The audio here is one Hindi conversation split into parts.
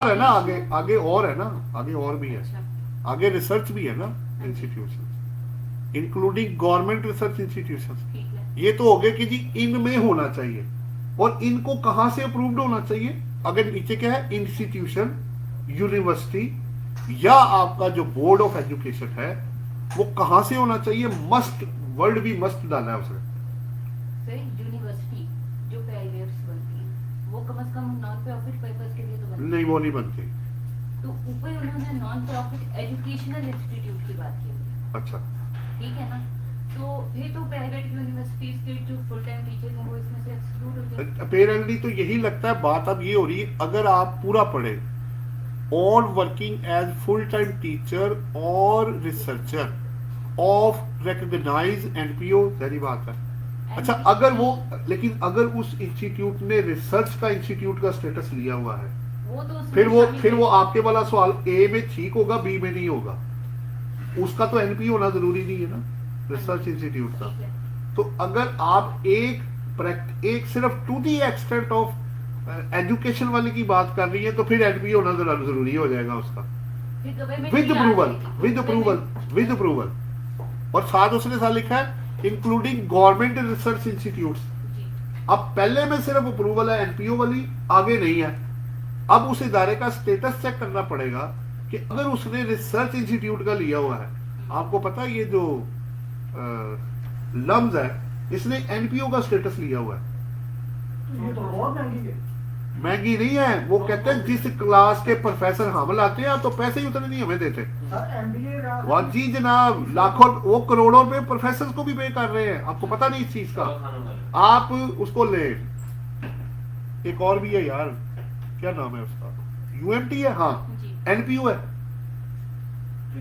है ना, आगे आगे और है ना, आगे और भी है, आगे रिसर्च भी है ना, institution including government research institution. ये तो हो गया कि जी इनमें होना चाहिए, और इनको कहां से अप्रूव्ड होना चाहिए? अगर नीचे क्या है, इंस्टीट्यूशन, यूनिवर्सिटी या आपका जो बोर्ड ऑफ एजुकेशन है, वो कहां से होना चाहिए? मस्ट, वर्ड भी मस्ट डाला है उसने। यूनिवर्सिटी जो प्राइवेट बनती है वो कम से कम नॉन प्रॉफिट पर्पस के लिए तो बनती नहीं, वो नहीं बनती। तो ऊपर उन्होंने नॉन प्रॉफिट एजुकेशनल इंस्टीट्यूट की बात की है। अच्छा, ठीक है ना, तो ये तो प्राइवेट यूनिवर्सिटीज के जो फुल टाइम टीचर हैं वो इसमें से एक्सक्लूड हो जाएंगे। अपेरेंटली तो यही लगता है। बात अब ये हो रही है, अगर आप पूरा पढ़े, और working as full time teacher और रिसर्चर ऑफ रिकॉग्नाइज एनपीओ, सारी बात है। अच्छा, अगर वो, लेकिन अगर उस इंस्टीट्यूट ने रिसर्च का इंस्टीट्यूट का स्टेटस लिया हुआ है, वो तो फिर वो आपके वाला सवाल ए में ठीक होगा, बी में नहीं होगा। उसका तो एनपीओ होना जरूरी नहीं है ना, रिसर्च इंस्टीट्यूट का। तो अगर आप एक सिर्फ to the extent of education वाले की बात कर रही है, तो फिर एनपीओ होना जरूरी हो जाएगा उसका, with approval, with approval, with approval. और साथ उसने साथ लिखा है इंक्लूडिंग गवर्नमेंट रिसर्च इंस्टीट्यूट्स। अब पहले में सिर्फ अप्रूवल है एनपीओ वाली, आगे नहीं है। अब उस इदारे का स्टेटस चेक करना पड़ेगा कि अगर उसने रिसर्च इंस्टीट्यूट का लिया हुआ है, आपको पता है ये जो लम्स है, इसने एनपीओ का स्टेटस लिया हुआ है। ये तो बहुत महंगी है। महंगी नहीं है, वो कहते हैं जिस क्लास के प्रोफेसर हम लाते हैं तो पैसे ही उतने नहीं हमें देते। वाह जी जनाब, लाखों, वो करोड़ों रुपए प्रोफेसर को भी पे कर रहे हैं, आपको पता नहीं इस चीज का। आप उसको ले, एक और भी है यार, क्या नाम है उसका, यूएमटी है, हाँ, एनपीयू है,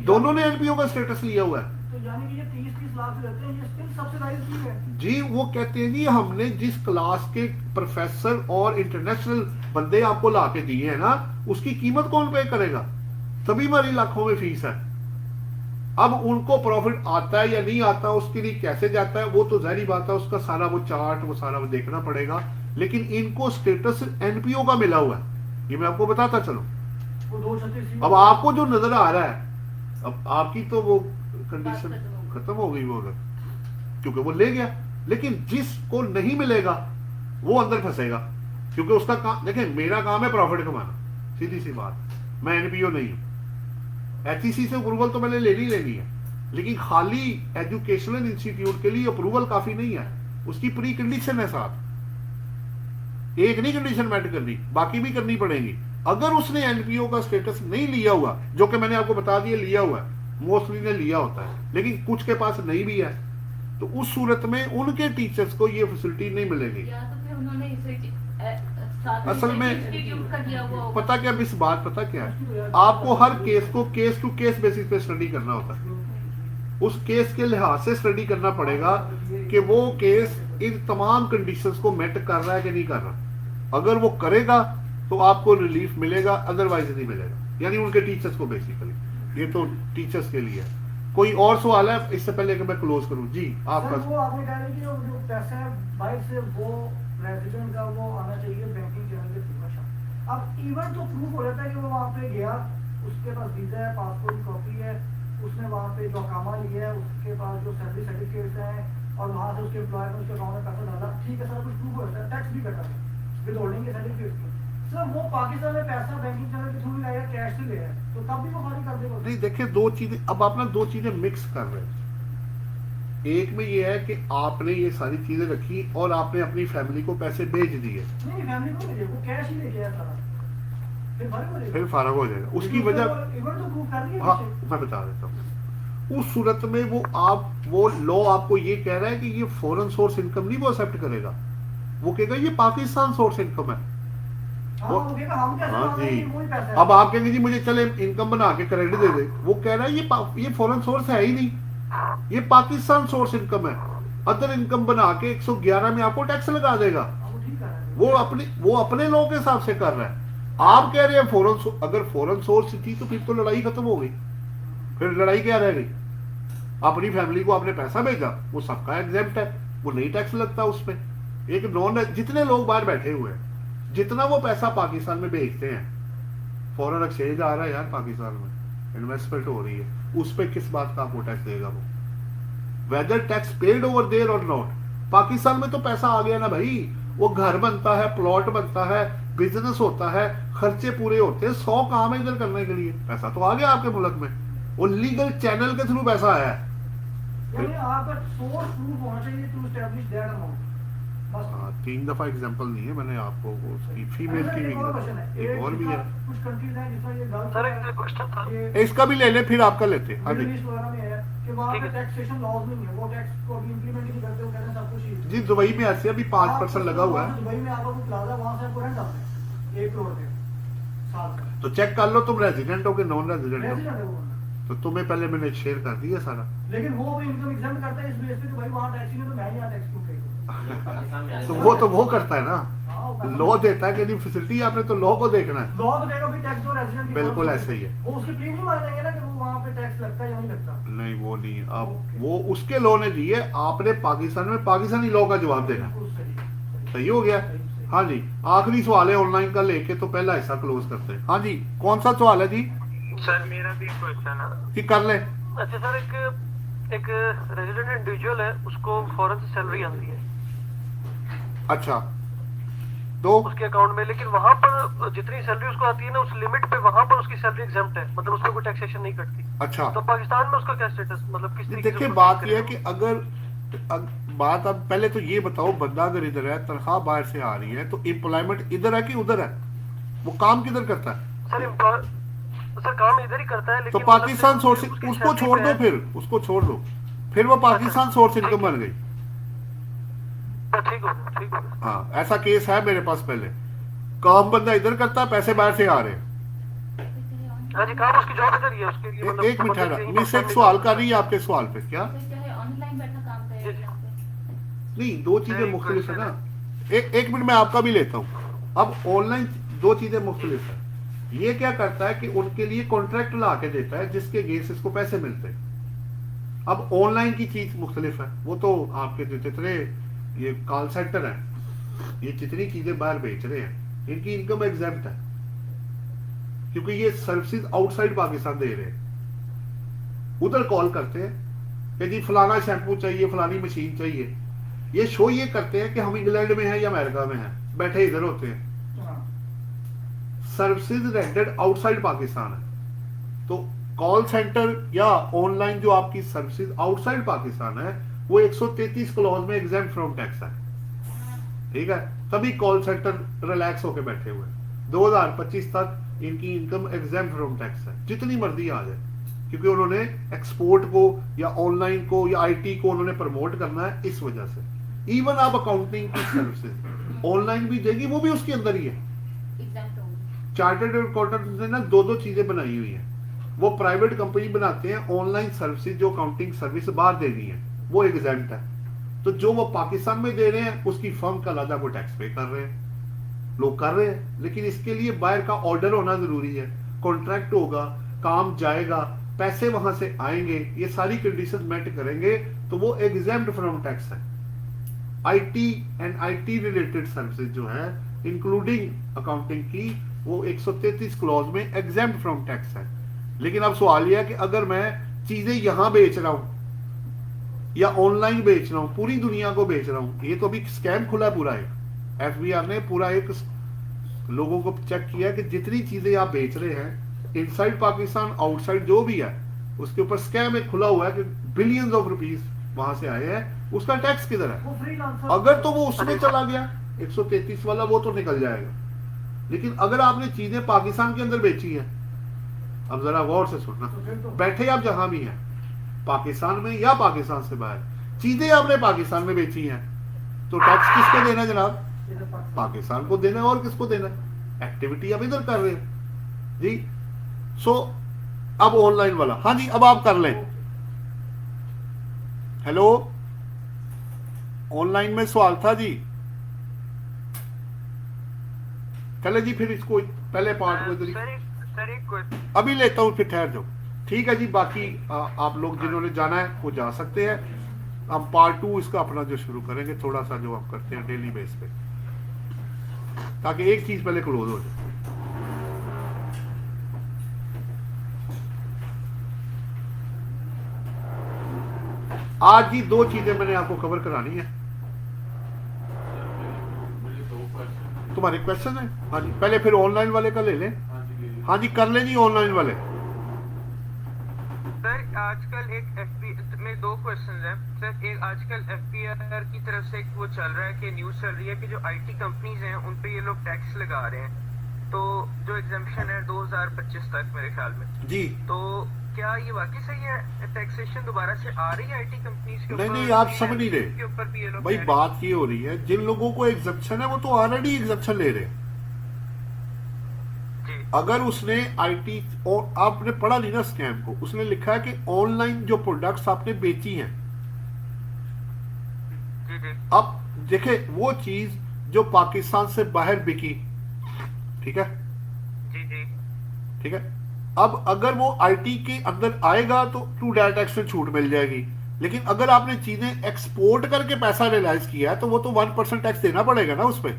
दोनों ने एनपीओ का स्टेटस लिया हुआ है। तो यानी कि ये 30-30 लाख लेते हैं, ये स्टिल सब्सिडाइज भी है जी। वो कहते हैं जी हमने जिस क्लास के प्रोफेसर और इंटरनेशनल बंदे आपको ला के दिए हैं ना, उसकी कीमत कौन पे करेगा? तभी हमारी लाखों में फीस है। अब उनको प्रॉफिट आता है या नहीं आता, उसके लिए कैसे जाता है, वो तो जाहिर बात है, उसका सारा वो चार्ट, वो सारा वो देखना पड़ेगा। लेकिन इनको स्टेटस एनपीओ का मिला हुआ है, ये मैं आपको बताता चलूं। अब आपको जो नजर आ रहा है, अब आपकी तो वो कंडीशन खत्म हो गई, वो क्योंकि वो ले गया। लेकिन जिसको नहीं मिलेगा वो अंदर फंसेगा, क्योंकि उसका काम, देखिए मेरा काम है प्रॉफिट कमाना, सीधी सी बात, मैं एनपीओ नहीं हूं। एचईसी से अप्रूवल तो मैंने लेनी है, लेकिन खाली एजुकेशनल इंस्टीट्यूट के लिए अप्रूवल काफी नहीं है, उसकी प्री कंडीशन है साथ। एक नहीं कंडीशन मैटर करनी, बाकी भी करनी पड़ेगी। अगर उसने एनपीओ का स्टेटस नहीं लिया हुआ, जो कि मैंने आपको बता दिया लिया हुआ है, मोस्टली ने लिया होता है, लेकिन कुछ के पास नहीं भी है, तो उस सूरत में उनके टीचर्स को ये फैसिलिटी नहीं मिलेगी। असल में पता क्या, इस बात पता क्या है, आपको हर केस को केस टू केस बेसिस पे स्टडी करना होता है। उस केस के लिहाज से स्टडी करना पड़ेगा कि वो केस इन तमाम कंडीशंस को मेट कर रहा है कि नहीं कर रहा। अगर वो करेगा तो आपको रिलीफ मिलेगा, अदरवाइज नहीं मिलेगा। यानी उनके टीचर्स को बेसिकली, ये तो टीचर्स के लिए। कोई और सवाल है इससे पहले कि मैं क्लोज करूं? जी आपका। वो आपने कहा कि जो पैसा है बाहर से वो रेजिडेंट का वो आना चाहिए बैंकिंग चैनल के थ्रू। अब इवन तो प्रूफ हो जाता है कि वो वहाँ पे गया, उसके पास वीजा है, पासपोर्ट की कॉपी है, उसने वहाँ पे जो अकामा लिया है, उसके पास जो सैलरी सर्टिफिकेट है, और वहाँ से उसके एम्प्लॉयर ने उसके अकाउंट में पैसा डाला, ठीक है, सारा कुछ प्रूफ हो जाता है, टैक्स भी कटा है विद होल्डिंग के सर्टिफिकेट की। सर वो पाकिस्तान में पैसा बैंकिंग चैनल के थ्रू नहीं लाया, कैश से लिया है, तो तब भी वो खाली कर देगा। नहीं, देखिए दो चीजें, अब आप ना दो चीजें मिक्स कर रहे हैं। एक में ये है कि आपने ये सारी चीजें रखी और आपने अपनी फैमिली को पैसे भेज दिए, नहीं फैमिली को नहीं, वो कैश ही लेके आया सारा, फिर फारग हो जाएगा। उसकी वजह, इवन तो प्रूफ कर रही है। हाँ मैं बता देता हूँ। उस सूरत में वो लॉ आपको ये कह रहा है कि ये फॉरेन सोर्स इनकम नहीं वो एक्सेप्ट करेगा, वो कहेगा ये पाकिस्तान सोर्स इनकम है। हाँ जी। अब आप कहेंगे जी मुझे चले इनकम बना के क्रेडिट दे दे, वो कह रहा है ये फॉरेन सोर्स है ही नहीं, ये पाकिस्तान सोर्स इनकम है। अदर इनकम बना के 111 में आपको टैक्स लगा देगा। वो अपने लॉ के हिसाब से कर रहा है। आप कह रहे हैं अगर फॉरेन सोर्स थी तो फिर तो लड़ाई खत्म हो गई, फिर लड़ाई क्या रह गई? अपनी फैमिली को आपने पैसा भेजा, वो सबका एग्जेम्प्ट है, वो नहीं टैक्स लगता उस पर। एक नॉन, जितने लोग बाहर बैठे हुए हैं, जितना वो पैसा पाकिस्तान में भेजते हैं, फॉरेन एक्सचेंज आ रहा है यार पाकिस्तान में, इन्वेस्टमेंट हो रही है, उस पर किस बात का आपको टैक्स देगा वो? Whether tax paid over there और नॉट। पाकिस्तान में तो पैसा आ गया ना भाई, वो घर बनता है, प्लॉट बनता है, बिजनेस होता है, खर्चे पूरे होते हैं, 100 काम है इधर करने के लिए, पैसा तो आ गया आपके मुल्क में, वो लीगल चैनल के थ्रू पैसा आया है। यानी आपका सोर्स प्रूफ होना चाहिए टू एस्टैब्लिश दैट अमाउंट। बस 3 दफा एग्जांपल नहीं है मैंने आपको, वो उसकी फीमेल की भी एक और क्वेश्चन है, एक और भी है कुछ कंट्रीज हैं जिसमें ये गलत सर एक क्वेश्चन था। ये इसका भी ले ले फिर आपका लेते हैं। हाँ मिडिल जी ईस्ट वगैरह में है कि वहाँ ठीक पे है। टैक्सेशन लॉज नहीं है, वो टैक्स को अभी इंप्लीमेंट नहीं करते, वो कहते हैं सब कुछ ही जी, दुबई में ऐसे अभी 5% लगा हुआ है, दुबई में आपका कुछ प्लाजा, वहाँ से आपको रेंट आता है 1 करोड़ के साल का, तो चेक कर लो तुम रेजिडेंट हो कि नॉन रेजिडेंट हो। रेजिडेंट है वो बंदा। तो तुम्हें पहले मैंने शेयर कर दिया सारा। लेकिन वो भी इनकम एग्जाम करता है इस बेस पे कि भाई वहाँ टैक्स नहीं है तो मैं यहाँ टैक्स क्यों पे करूँ? तो वो करता है ना, लॉ देता है कि नहीं फैसिलिटी, आपने तो लॉ को देखना है। लॉ तो देगा भी टैक्स जो रेजिडेंट बिल्कुल ऐसे ही है। वो उसकी प्रीमियम नहीं मान लेंगे ना कि वो वहाँ पे टैक्स लगता है या नहीं लगता। नहीं वो नहीं, अब वो उसके लॉ ने दिए, आपने पाकिस्तान में पाकिस्तानी लॉ का जवाब देना। बिल्कुल सही। सही हो गया। हाँ जी, आखिरी सवाल है ऑनलाइन का लेके, तो पहला हिस्सा क्लोज करते हैं। हाँ जी, कौन सा सवाल है जी? सर मेरा भी क्वेश्चन है कि कर ले। अच्छा सर, एक रेजिडेंट इंडिविजुअल है, उसको फॉरेन से सैलरी आती है अच्छा, तो उसके अकाउंट में, लेकिन वहां पर जितनी सैलरी उसको आती है ना, उस लिमिट पे वहां पर उसकी सैलरी एग्जम्प्ट है, मतलब उस पर कोई टैक्सेशन नहीं कटती। अच्छा, तो पाकिस्तान में उसका क्या स्टेटस, मतलब किस तरीके से देखिए उसको बात tax यह है करेगा? कि अगर बात, अब पहले तो ये बताओ, बंदा अगर इधर है, तनख्वाह बाहर से आ रही है, तो एम्प्लॉयमेंट इधर है कि उधर है? वो काम किधर करता है? सर काम इधर ही करता है, तो लेकिन पाकिस्तान मतलब सोर्स, उसकी उसको salary छोड़ पे दो, है। फिर उसको छोड़ दो, फिर वो पाकिस्तान सोर्स इनकम बन गई। ठीक हो गया, ठीक हो गया। हाँ, ऐसा केस है मेरे पास पहले, काम बंदा इधर करता है, पैसे बाहर से आ रहे हैं। हाँ जी, काम उसकी जॉब इधर ही है, उसके लिए मतलब एक मिनट मतलब है, यही मिस एक family सवाल का- कर रही है आपके सवाल पे, क्या चाहे ऑनलाइन बैठा काम करे यहाँ पे। नहीं, दो चीजें नहीं, मुख्तलिफ है ना। question एक मिनट मैं आपका भी लेता हूँ। अब ऑनलाइन दो चीजें मुख्तलिफ है। ये क्या करता है कि उनके लिए कॉन्ट्रैक्ट ला के देता है जिसके अगेंस्ट इसको पैसे मिलते हैं। अब ऑनलाइन की चीज मुख्तलिफ है, वो तो आपके जो जितने ये कॉल सेंटर है, ये जितनी चीजें बाहर बेच रहे हैं, इनकी इनकम एग्जेम्प्ट है, क्योंकि ये सर्विसेज आउटसाइड पाकिस्तान दे रहे हैं। उधर कॉल करते हैं कि जी फलाना शैम्पू चाहिए, फलानी मशीन चाहिए, ये शो ये करते हैं कि हम इंग्लैंड में हैं या अमेरिका में हैं, बैठे इधर होते हैं। सर्विसेज रेंडेड आउटसाइड पाकिस्तान है, तो कॉल सेंटर या ऑनलाइन जो आपकी सर्विसेज आउटसाइड पाकिस्तान है, वो 133 क्लॉज में एग्जेम्प्ट फ्रॉम टैक्स है। ठीक है, तभी कॉल सेंटर रिलैक्स होके बैठे हुए हैं। 2025 तक इनकी इनकम एग्जेम्प्ट फ्रॉम टैक्स है, जितनी मर्जी आ जाए, क्योंकि उन्होंने एक्सपोर्ट को या ऑनलाइन को या आईटी को उन्होंने प्रमोट करना है, इस वजह से। इवन आप अकाउंटिंग की सर्विसेज ऑनलाइन भी देगी, वो भी उसके अंदर ही है। एग्जाम्प्ट होंगे। चार्टर्ड अकाउंटेंट ने ना दो चीजें बनाई हुई है। वो प्राइवेट कंपनी बनाते हैं, ऑनलाइन सर्विसेज जो अकाउंटिंग सर्विस बाहर देनी है वो एग्जेम्प्ट है, तो जो वो पाकिस्तान में दे रहे हैं उसकी फर्म का अलग वो टैक्स पे कर रहे हैं, लोग कर रहे हैं। लेकिन इसके लिए बाहर का ऑर्डर होना जरूरी है, कॉन्ट्रैक्ट होगा, काम जाएगा, पैसे वहां से आएंगे, ये सारी कंडीशन मेट करेंगे, तो वो एग्जेम्प्ट फ्रॉम टैक्स है। IT and IT related services जो है इंक्लूडिंग अकाउंटिंग की, वो 133 क्लॉज में एग्जेम्प्ट फ्रॉम टैक्स है। लेकिन अब सवाल यह है कि अगर मैं चीजें यहां बेच रहा हूं या ऑनलाइन बेच रहा हूं, पूरी दुनिया को बेच रहा हूं, ये तो अभी स्कैम खुला है पूरा। एक एफबीआर ने पूरा एक लोगों को चेक किया कि जितनी चीजें आप बेच रहे हैं इनसाइड पाकिस्तान आउटसाइड जो भी है, उसके ऊपर स्कैम एक खुला हुआ है कि बिलियंस ऑफ रुपीस वहां से आए हैं, उसका टैक्स किधर है? वो फ्रीलांसर अगर तो वो उसमें चला गया 133 वाला, वो तो निकल जाएगा। लेकिन अगर आपने चीजें पाकिस्तान के अंदर बेची हैं, अब जरा गौर से सुनना, तो फिर तो बैठे आप जहां भी हैं, पाकिस्तान में या पाकिस्तान से बाहर, चीजें आपने पाकिस्तान में बेची हैं, तो टैक्स किसको देना जनाब? इधर पाकिस्तान पाकिस्तान को देना है, और किसको देना है? एक्टिविटी आप इधर कर रहे हैं जी। सो अब ऑनलाइन वाला, हाँ जी अब आप कर लें। हेलो, ऑनलाइन में सवाल था जी, चले जी फिर इसको पहले पार्ट को इधर ही सर एक क्वेश्चन, अभी लेता हूँ, फिर ठहर जाओ। ठीक है जी, बाकी आप लोग जिन्होंने जाना है वो जा सकते हैं। हम पार्ट 2 इसका अपना जो शुरू करेंगे, थोड़ा सा जो हम करते हैं डेली बेस पे, ताकि एक चीज पहले क्लोज हो जाए। आज ही 2 चीजें मैंने आपको कवर करानी है। मेरे 2 क्वेश्चन। तुम्हारे क्वेश्चन है? हाँ जी, पहले फिर ऑनलाइन वाले का ले लें। हाँ जी, ले लीजिए। हाँ जी, कर लें जी ऑनलाइन वाले। सर आजकल एक एफपी में 2 क्वेश्चंस हैं सर। एक आजकल एफपीआर की तरफ से एक वो चल रहा है कि न्यूज़ चल रही है कि जो आईटी कंपनीज हैं उन पे ये लोग टैक्स लगा रहे हैं, तो जो एग्जाम्पशन है 2025 तक मेरे ख्याल में। जी तो क्या ये वाकई सही है, टैक्सेशन दोबारा से आ रही है आईटी कंपनीज के ऊपर? नहीं नहीं, आप समझ नहीं के रहे ऊपर भी ये लोग भाई। कह रहे हैं। बात ये हो रही है, जिन लोगों को एग्जम्पशन है वो तो ऑलरेडी एग्जम्पशन ले रहे हैं। जी अगर उसने आईटी और आपने पढ़ा नहीं ना स्कैम को, उसने लिखा है कि ऑनलाइन जो प्रोडक्ट्स आपने बेची हैं, जी जी अब देखे वो चीज जो पाकिस्तान से बाहर बिकी, ठीक है जी जी ठीक है, अब अगर वो आईटी के अंदर आएगा तो टू डायरेक्ट टैक्स में छूट मिल जाएगी। लेकिन अगर आपने चीजें एक्सपोर्ट करके पैसा रियलाइज किया है तो वो तो 1% टैक्स देना पड़ेगा ना उस पर।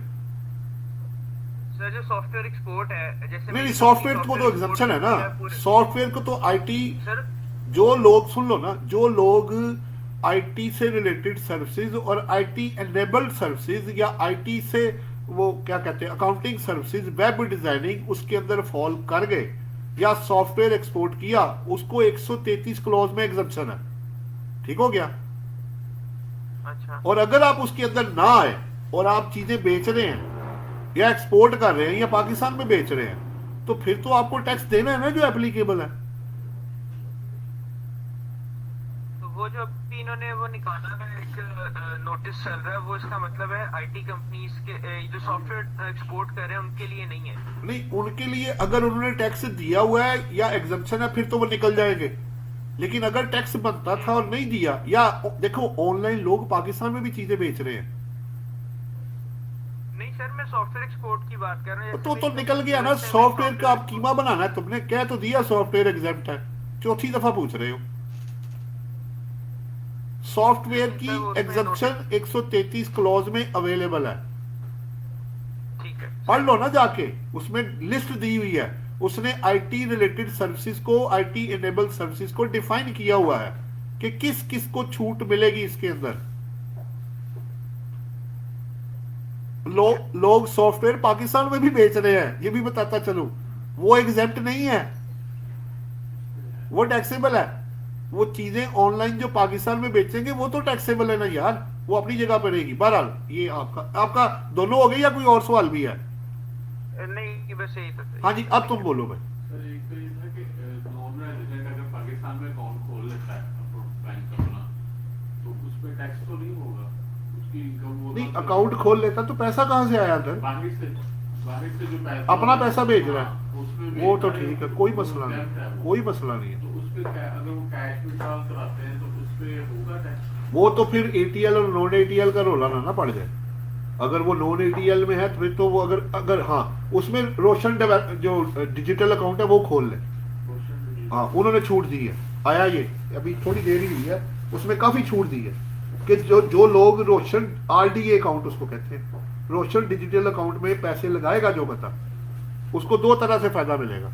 सर जो सॉफ्टवेयर एक्सपोर्ट है, जैसे नहीं नहीं, सॉफ्टवेयर को तो एग्जम्पशन है ना, सॉफ्टवेयर को तो आईटी सर जो लोग, सुन लो ना, जो लोग आईटी से रिलेटेड सर्विसेज और आईटी एनेबल्ड सर्विसेज या आईटी से वो क्या कहते हैं अकाउंटिंग सर्विसेज, वेब डिजाइनिंग उसके अंदर फॉल कर गए या सॉफ्टवेयर एक्सपोर्ट किया, उसको 133 क्लॉज में एग्जम्पशन है। ठीक हो गया। अच्छा और अगर आप उसके अंदर ना आए और आप चीजें बेच रहे हैं या एक्सपोर्ट कर रहे हैं या पाकिस्तान में बेच रहे हैं, तो फिर तो आपको टैक्स देना है ना जो एप्लीकेबल है। तो वो जो अभी इन्होंने वो निकाला है एक नोटिस चल रहा है, वो इसका मतलब है आईटी कंपनीज के जो सॉफ्टवेयर एक्सपोर्ट कर रहे हैं उनके लिए नहीं है। नहीं, उनके लिए अगर उन्होंने टैक्स दिया हुआ है या एग्जम्पशन है फिर तो वो निकल जाएंगे। लेकिन अगर टैक्स बनता था और नहीं दिया, या देखो ऑनलाइन लोग पाकिस्तान में भी चीजें बेच रहे हैं, नहीं सर मैं सॉफ्टवेयर एक्सपोर्ट की बात कर रहा हूँ। तो निकल गया ना। सॉफ्टवेयर का आप कीमा बनाना है, तुमने कह तो दिया सॉफ्टवेयर एग्जेम्प्ट है, चौथी दफा पूछ रहे हो। सॉफ्टवेयर की एग्जम्पशन 133 क्लॉज में अवेलेबल है, ठीक है पढ़ लो ना जाके, उसमें लिस्ट दी हुई है। उसने आईटी रिलेटेड सर्विसेज को, आईटी एनेबल सर्विसेज को डिफाइन किया हुआ है कि किस किस को छूट मिलेगी इसके अंदर। लोग सॉफ्टवेयर पाकिस्तान में भी बेच रहे हैं, ये भी बताता चलूं, वो एग्जेम्प्ट नहीं है, वो टैक्सेबल है। वो चीजें ऑनलाइन जो पाकिस्तान में बेचेंगे वो तो टैक्सेबल है ना यार, वो अपनी जगह पर रहेगी। बहरहाल ये आपका दोनों हो गए या कोई और सवाल भी है? नहीं बस यही तो हाँ जी, अब तुम बोलो भाई। सर एक तो ये था कि नॉन रेजिडेंट अगर पाकिस्तान में अकाउंट खोल लेता है बैंक अपना, तो उस पे टैक्स तो नहीं होगा, उसकी इनकम वो नहीं, अकाउंट खोल लेता तो पैसा कहाँ से आया अंदर? बाहर से जो पैसा अपना पैसा भेज रहा है, हाँ, उसमें भी वो तो सारे ठीक है, कोई वो मसला exempt है नहीं, वो। कोई मसला नहीं है। तो उस पे अगर वो कैश विड्रॉल कराते हैं तो उस पे होगा टैक्स? वो तो फिर एटीएल और नॉन एटीएल का रोला ना पड़ जाए। अगर वो नॉन एटीएल में है तो फिर तो वो अगर हाँ उसमें रोशन जो डिजिटल अकाउंट है वो खोल ले। हाँ, उन्होंने छूट दी है, आया ये अभी थोड़ी देर ही हुई है, उसमें काफी छूट दी है कि जो लोग रोशन आरडीए अकाउंट उसको कहते हैं, रोशन डिजिटल अकाउंट में पैसे लगाएगा जो बता, उसको 2 तरह से फायदा मिलेगा,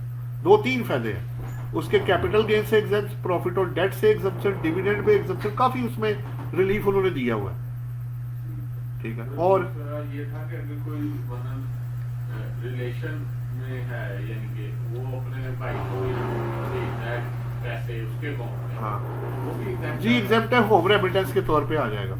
2-3 फायदे हैं उसके। कैपिटल गेन से एग्जम्पशन, प्रॉफिट और डेट से एग्जम्पशन, डिविडेंड पे एग्जम्पशन, काफी उसमें रिलीफ उन्होंने दिया हुआ है। ठीक है। और दूसरा ये था कि अगर कोई वतन रिलेशन में है, यानी कि वो अपने भाई को भेजता है पैसे उसके अकाउंट में, हाँ वो भी exempt जी, है। एग्जेप्ट है, होम रेमिटेंस के तौर पे आ जाएगा।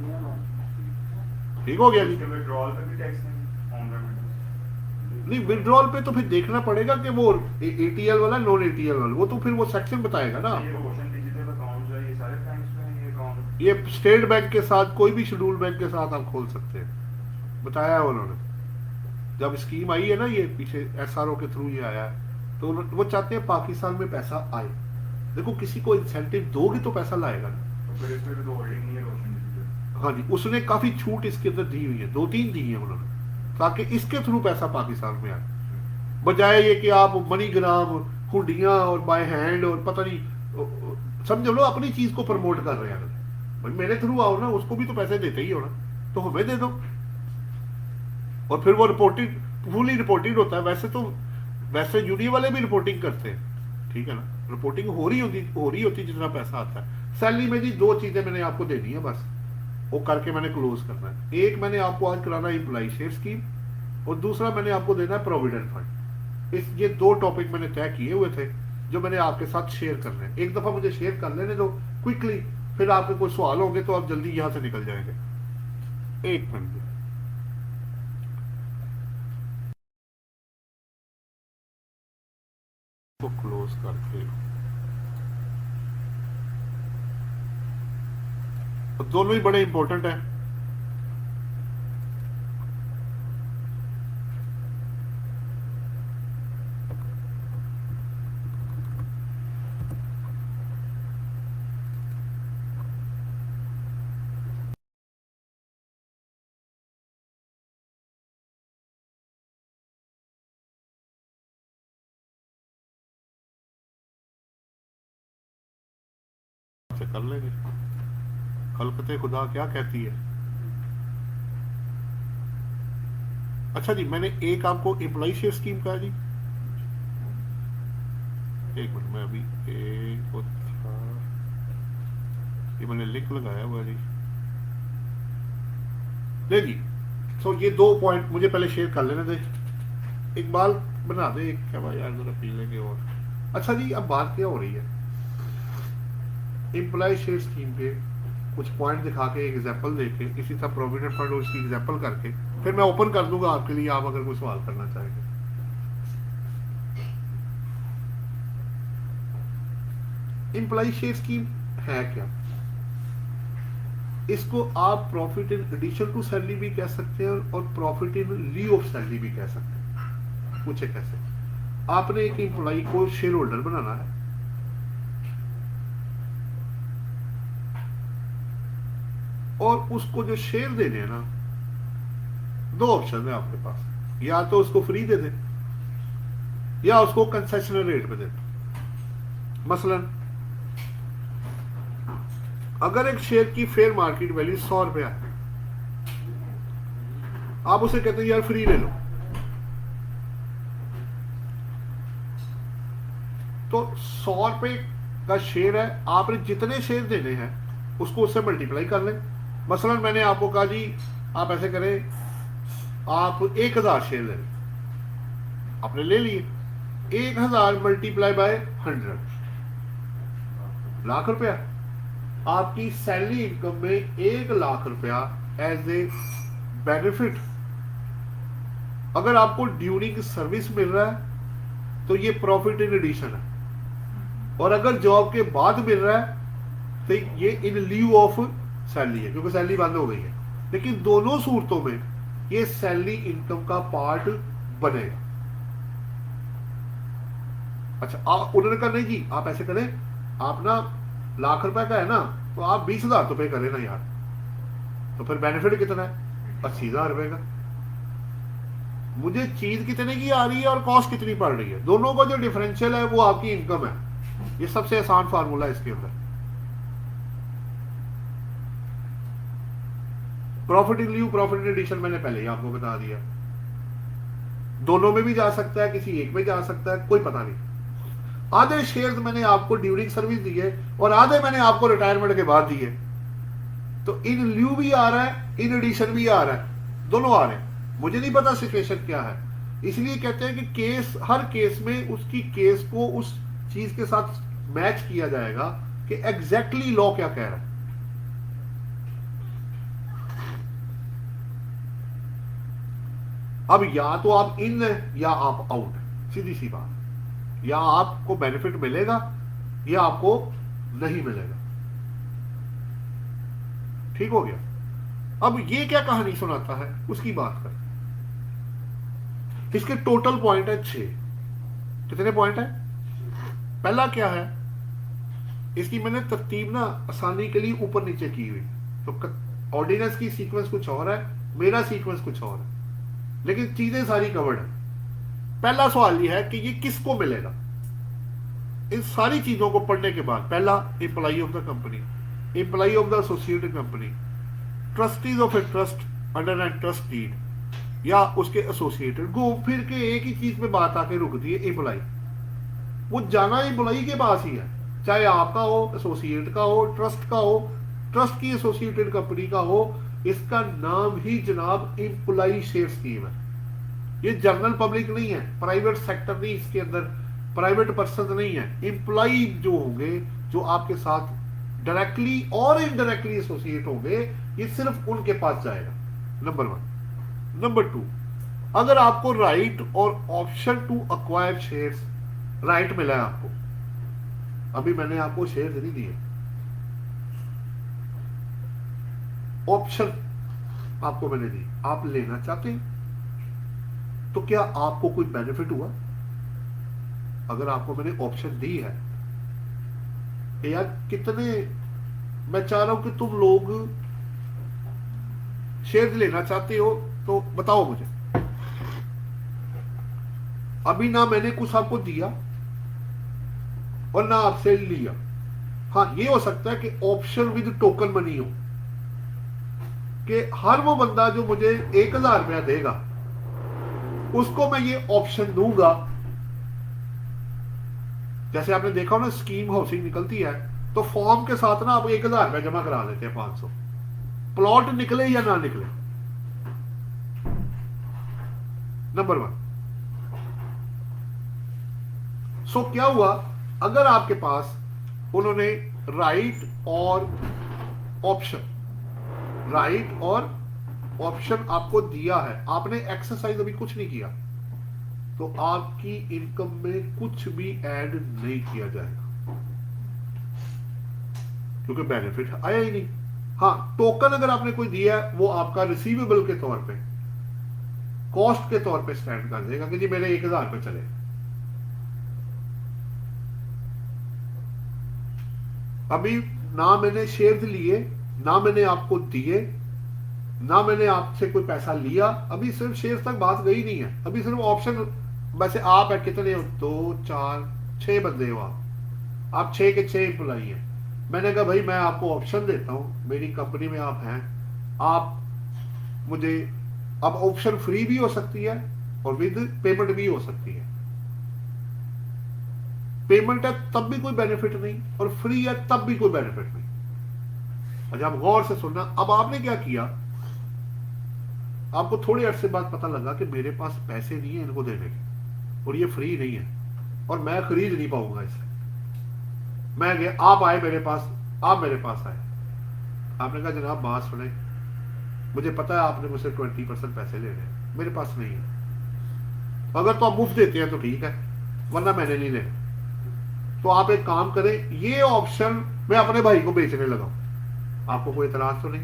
ठीक हो गया जी। विड्रॉल पे भी टैक्स नहीं, होम रेमिटेंस। नहीं, विड्रॉल पे तो फिर देखना पड़ेगा कि वो एटीएल वाला नॉन एटीएल वाला, वो तो फिर वो सेक्शन बताएगा ना। ये रोशन डिजिटल अकाउंट है, ये सारे बैंक्स में है ये अकाउंट। ये स्टेट बैंक के साथ, कोई भी शेड्यूल बैंक के साथ आप खोल सकते हैं, बताया है उन्होंने। जब स्कीम आई है ना, ये पीछे एसआरओ के थ्रू ये आया है, तो वो चाहते हैं पाकिस्तान में पैसा आए। देखो किसी को इंसेंटिव दोगे तो पैसा लाएगा ना। तो फिर इसमें भी तो होल्डिंग नहीं है रोशन डिजिटल। हाँ जी, उसने काफी छूट इसके अंदर दी हुई है, 2-3 दी है उन्होंने, ताकि इसके थ्रू पैसा पाकिस्तान में आए, बजाय ये कि आप मनीग्राम, हुंडियां और बाय हैंड और पता नहीं, समझ लो अपनी चीज को प्रमोट कर रहे हैं। भाई मेरे थ्रू आओ ना, उसको भी तो पैसे देते ही हो ना, तो हमें दे दो। और फिर वो रिपोर्टिंग, फुली रिपोर्टिंग होता है। वैसे यूनियन वाले भी रिपोर्टिंग करते हैं, ठीक है ना, रिपोर्टिंग हो रही होती जितना पैसा आता है। सैलरी में जी दो चीजें मैंने आपको देनी है बस, वो करके मैंने क्लोज करना है। एक मैंने आपको आज कराना है एम्प्लॉय शेयर स्कीम, और दूसरा मैंने आपको देना है प्रोविडेंट फंड। ये दो टॉपिक मैंने तय किए हुए थे जो मैंने आपके साथ शेयर करने हैं। एक दफा मुझे शेयर कर लेने दो क्विकली, फिर आपके कोई सवाल होंगे तो आप जल्दी यहां से निकल जाएंगे। एक मिनट को क्लोज करके, दोनों ही बड़े इंपॉर्टेंट हैं। से कर लेंगे। खलकते खुदा क्या कहती है। अच्छा जी, मैंने एक आपको एम्प्लॉय शेयर स्कीम का जी, एक मिनट में अभी एक ये मैंने लिंक लगाया हुआ जी। ले जी, तो ये दो पॉइंट मुझे पहले शेयर कर लेने दे। एक बाल बना दे, एक क्या भाई यार जरा पी लेंगे। और अच्छा जी, अब बात क्या हो रही है, एम्प्लॉय शेयर स्कीम पे कुछ पॉइंट दिखा के, एग्जांपल देके, इसी तरह प्रोविडेंट फंड और इसकी एग्जांपल करके फिर मैं ओपन कर दूंगा आपके लिए, आप अगर कोई सवाल करना चाहेंगे। एम्प्लॉय शेयर स्कीम है क्या? इसको आप profit in addition to salary भी कह सकते हैं और profit in lieu of salary भी कह सकते हैं। पूछे कैसे? आपने एक एम्प्लॉय को शेयर होल्डर बनाना है, और उसको जो शेयर देने हैं ना, दो ऑप्शन है आपके पास, या तो उसको फ्री दे दे या उसको कंसेशनल रेट पे दे दे। मसलन अगर एक शेयर की फेयर मार्केट वैल्यू 100 रुपया है, आप उसे कहते हैं यार फ्री ले लो, तो 100 रुपए का शेयर है, आपने जितने शेयर देने हैं उसको उससे मल्टीप्लाई कर लें। मसलन मैंने आपको कहा जी आप ऐसे करें, आप 1000 शेयर ले लें, आपने ले लिए, 1000 मल्टीप्लाई बाय 100, लाख रुपया। आपकी सैलरी इनकम में 1 लाख रुपया एज ए बेनिफिट अगर आपको ड्यूरिंग सर्विस मिल रहा है तो ये प्रॉफिट इन एडिशन है, और अगर जॉब के बाद मिल रहा है तो ये इन लीव ऑफ सैलरी है, क्योंकि सैलरी बंद हो गई है। लेकिन दोनों सूरतों में ये सैलरी इनकम का पार्ट बनेगा। अच्छा, उन्होंने कहा नहीं जी आप ऐसे करें, आप ना लाख रुपए का है ना, तो आप 20,000 रुपए करें ना यार, तो फिर बेनिफिट कितना है? 80,000 रुपए का। मुझे चीज कितने की आ रही है और कॉस्ट कितनी पड़ रही है, दोनों का जो डिफरेंशियल है वो आपकी इनकम है। ये सबसे आसान फार्मूला है इसके अंदर। Profit in lieu, profit in addition मैंने पहले ही आपको बता दिया, दोनों में भी जा सकता है, किसी एक में जा सकता है, कोई पता नहीं। आधे शेयर्स मैंने आपको ड्यूरिंग सर्विस दिए और आधे मैंने आपको रिटायरमेंट के बाद दिए, तो इन लीव भी आ रहा है, इन एडिशन भी आ रहा है, दोनों आ रहे हैं। मुझे नहीं पता सिचुएशन क्या है, इसलिए कहते हैं कि केस, हर केस में उसकी केस को उस चीज के साथ मैच किया जाएगा कि एग्जैक्टली लॉ क्या कह रहा है। अब या तो आप इन या आप आउट, सीधी सी बात, या आपको बेनिफिट मिलेगा या आपको नहीं मिलेगा। ठीक हो गया? अब ये क्या कहानी सुनाता है उसकी बात कर। इसके टोटल पॉइंट है 6। कितने पॉइंट है? पहला क्या है, इसकी मैंने तरतीब ना आसानी के लिए ऊपर नीचे की हुई, तो ऑर्डिनेंस की सीक्वेंस कुछ और है, मेरा सीक्वेंस कुछ और है, लेकिन चीजें सारी कवर्ड है। पहला सवाल यह है कि ये किसको मिलेगा। इन सारी चीजों को पढ़ने के बाद, पहला employee of the company, employee of the associated company, trustees of a trust under an trust deed, या उसके एसोसिएटेड। घूम फिर के एक ही चीज पे बात आके रुकती है, एम्प्लॉई। वो जाना एम्प्लॉई के पास ही है, चाहे आपका हो, एसोसिएट का हो, ट्रस्ट का हो, ट्रस्ट की एसोसिएटेड कंपनी का हो, इसका नाम ही जनाब एम्प्लॉई शेयर स्कीम है। ये जनरल पब्लिक नहीं है, प्राइवेट सेक्टर नहीं, इसके अंदर प्राइवेट पर्सन नहीं है। एम्प्लॉई जो होंगे, जो आपके साथ डायरेक्टली और इनडायरेक्टली एसोसिएट होंगे, ये सिर्फ उनके पास जाएगा, नंबर 1। नंबर 2, अगर आपको राइट और option to acquire shares, right मिला है आपको, अभी मैंने आपको शेयर्स नहीं दिए, ऑप्शन आपको मैंने दी, आप लेना चाहते हैं, तो क्या आपको कोई बेनिफिट हुआ? अगर आपको मैंने ऑप्शन दी है, यार कितने, मैं चाह रहा हूं कि तुम लोग शेयर लेना चाहते हो तो बताओ मुझे। अभी ना मैंने कुछ आपको दिया और ना आपसे लिया। हाँ, ये हो सकता है कि ऑप्शन विद टोकन मनी हो, कि हर वो बंदा जो मुझे 1000 रुपया देगा उसको मैं ये ऑप्शन दूंगा। जैसे आपने देखा हो ना, स्कीम हाउसिंग निकलती है तो फॉर्म के साथ ना आप 1000 रुपया जमा करा देते हैं, 500, प्लॉट निकले या ना निकले। नंबर 1। सो क्या हुआ, अगर आपके पास उन्होंने राइट और ऑप्शन आपको दिया है, आपने एक्सरसाइज अभी कुछ नहीं किया, तो आपकी इनकम में कुछ भी ऐड नहीं किया जाएगा, क्योंकि बेनिफिट आया ही नहीं। हाँ, टोकन अगर आपने कोई दिया है, वो आपका रिसीवेबल के तौर पे, कॉस्ट के तौर पे स्टैंड कर देगा कि जी मेरे 1000 रुपये चले। अभी ना मैंने शेयर्स लिए, ना मैंने आपको दिए, ना मैंने आपसे कोई पैसा लिया, अभी सिर्फ शेयर्स तक बात गई नहीं है, अभी सिर्फ ऑप्शन। वैसे आप है कितने हो, 2 4 6 बंदे हो आप 6 के 6 एम्प्लॉई हैं। मैंने कहा भाई मैं आपको ऑप्शन देता हूं, मेरी कंपनी में आप हैं, आप मुझे, अब ऑप्शन फ्री भी हो सकती है और विद पेमेंट भी हो सकती है। पेमेंट है तब भी कोई बेनिफिट नहीं, और फ्री है तब भी कोई बेनिफिट नहीं। अच्छा, आप गौर से सुनना। अब आपने क्या किया, आपको थोड़े अरसे बाद पता लगा कि मेरे पास पैसे नहीं है इनको देने के, और ये फ्री नहीं है, और मैं खरीद नहीं पाऊंगा इसे। मैं गया, आप आए मेरे पास, आप मेरे पास आए, आपने कहा जनाब बात सुने, मुझे पता है आपने मुझसे 20% पैसे लेने हैं, मेरे पास नहीं है। अगर तो आप मुफ्त देते हैं तो ठीक है, वरना मैंने नहीं लेना। तो आप एक काम करें, ये ऑप्शन मैं अपने भाई को बेचने लगा, आपको कोई इतराज तो नहीं?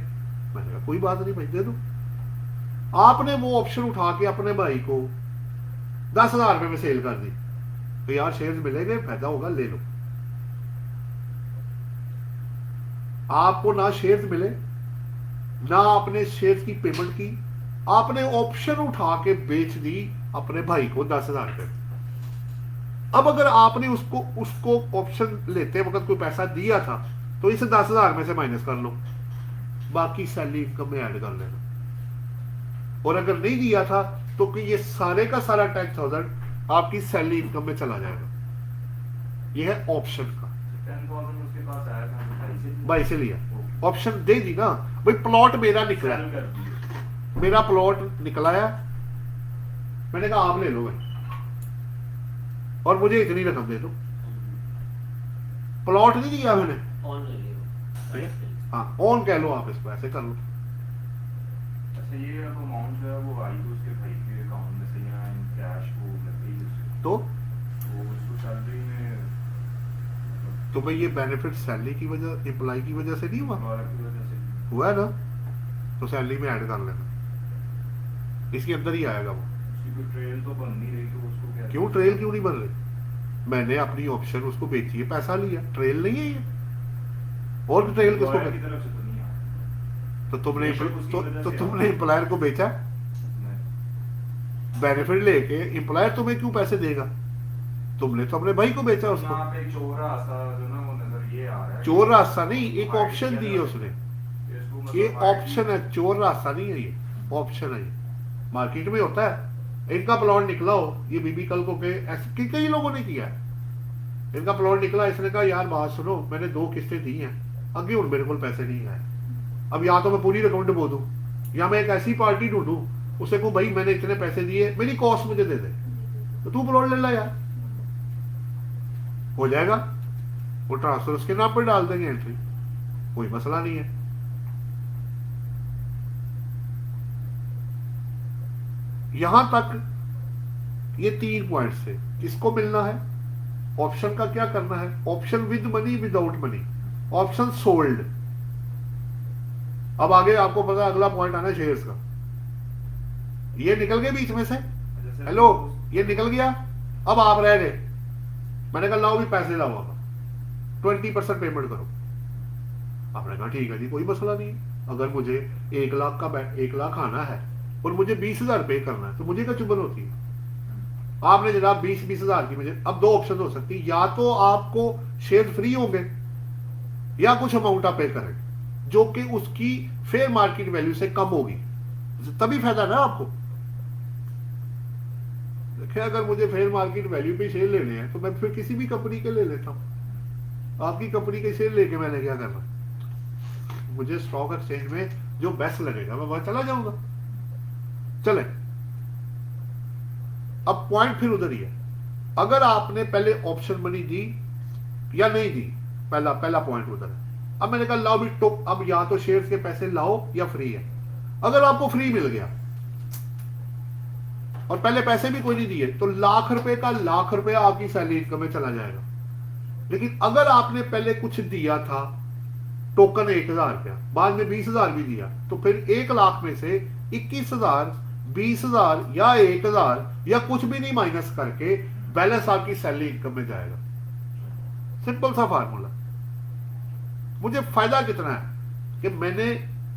मैंने कहा कोई बात नहीं भाई, दे दो। आपने वो ऑप्शन उठा के अपने भाई को 10,000 रुपए में सेल कर दी, तो यार शेयर्स मिलेंगे, फायदा होगा, ले लो। आपको ना शेयर्स मिले, ना आपने शेयर्स की पेमेंट की, आपने ऑप्शन उठा के बेच दी अपने भाई को 10,000 रुपए। अब अगर आपने उसको ऑप्शन लेते वक्त कोई पैसा दिया था, तो इसे 10,000 में से माइनस कर लो, बाकी सैलरी इनकम में ऐड कर लेना। और अगर नहीं दिया था तो कि ये सारे का सारा 10,000 आपकी सैलरी इनकम में चला जाएगा। यह है ऑप्शन का। 10,000 उसके पास आया था, भाई से लिया, ऑप्शन दे दी ना भाई। प्लॉट मेरा निकला, मेरा प्लॉट निकला है, मैंने कहा आप ले लो भाई, और मुझे इतनी रकम दे दो। प्लॉट नहीं दिया मैंने, हाँ ऑन कह लो आप, इसको ऐसे कर लो। अच्छा, ये अब अमाउंट जो है वो आई तो उसके भाई के अकाउंट में से या इन कैश वो लगती है, तो उसको सैलरी में, तो भाई ये बेनिफिट सैलरी की वजह, एम्प्लॉय की वजह से नहीं हुआ, द्वारा की वजह से हुआ है ना, तो सैलरी में ऐड कर लेना, इसके अंदर ही आएगा वो। उसकी कोई ट्रेल तो बन नहीं रही, तो उसको क्या, क्यों ट्रेल क्यों नहीं बन रही? मैंने अपनी ऑप्शन उसको बेची है, पैसा लिया, ट्रेल नहीं है ये। और ट्रेल किसको की कहते? तरफ से तो नहीं आया। तो तुमने बेशक उसकी वजह तो से तुमने एम्प्लॉयर को बेचा, नहीं। बेनिफिट लेके एम्प्लॉयर तुम्हें क्यों पैसे देगा? तुमने तो अपने भाई को बेचा उसको। यहाँ पे एक चोर रास्ता जो ना वो नजर ये आ रहा है, चोर रास्ता नहीं, एक ऑप्शन दी है उसने, इसको मतलब ये ID ऑप्शन है, चोर रास्ता नहीं है, ये ऑप्शन है। ये मार्केट में होता है, इनका प्लॉट निकला हो, ये बीबी कल को के ऐसे कई लोगों ने किया है, इनका प्लॉट निकला, इसने कहा यार बात सुनो, मैंने 2 किस्तें दी हैं, अगे हूँ मेरे को पैसे नहीं आए, अब या तो मैं पूरी रकम डुबो दूँ या मैं एक ऐसी पार्टी ढूंढूं उसे को भाई मैंने इतने पैसे दिए, मेरी कॉस्ट मुझे दे दे, तो तू प्लॉट ले ला यार, हो जाएगा, वो ट्रांसफर उसके नाम पर डाल देंगे एंट्री, कोई मसला नहीं है। यहां तक ये 3 पॉइंट्स थे। किसको मिलना है, ऑप्शन का क्या करना है, option with money without money, option sold. अब आगे आपको पता है अगला पॉइंट आना शेयर्स का, ये निकल गए बीच में से, हेलो ये निकल गया, अब आप रह गए, मैंने कहा लाओ भी पैसे लाओ, आप 20% पेमेंट करो, आपने कहा ठीक है जी कोई मसला नहीं, अगर मुझे 1 लाख का 1 लाख आना है और मुझे 20,000 पे करना है तो मुझे क्या चुभन होती है, आपने जनाब 20,000 की, मुझे अब 2 ऑप्शन हो सकती है, या तो आपको शेयर फ्री होंगे या कुछ अमाउंट आप पे करें जो कि उसकी फेयर मार्केट वैल्यू से कम होगी, तभी फायदा ना आपको। देखिए अगर मुझे फेयर मार्केट वैल्यू पे शेयर लेने हैं तो मैं फिर किसी भी कंपनी के ले लेता हूं, आपकी कंपनी के शेयर लेके मैंने क्या करना, मुझे स्टॉक एक्सचेंज में जो बेस्ट लगेगा मैं वहां चला जाऊंगा। चले अब पॉइंट फिर उधर ही है, अगर आपने पहले ऑप्शन मनी दी या नहीं दी, पहला पॉइंट उधर है। अब मैंने कहा लाओ भी तो, अब या तो शेयर्स के पैसे लाओ या फ्री है, अगर आपको फ्री मिल गया और पहले पैसे भी कोई नहीं दिए तो ₹1,00,000 का ₹1,00,000 आपकी सैलरी इनकम में चला जाएगा। लेकिन अगर आपने पहले कुछ दिया था, टोकन 1,000 रुपया, बाद में 20,000 भी दिया, तो फिर 1 लाख में से 21,000, 20,000 या 1,000 या कुछ भी नहीं माइनस करके बैलेंस आपकी सैलरी इनकम में जाएगा। सिंपल सा फार्मूला। मुझे फायदा कितना है कि मैंने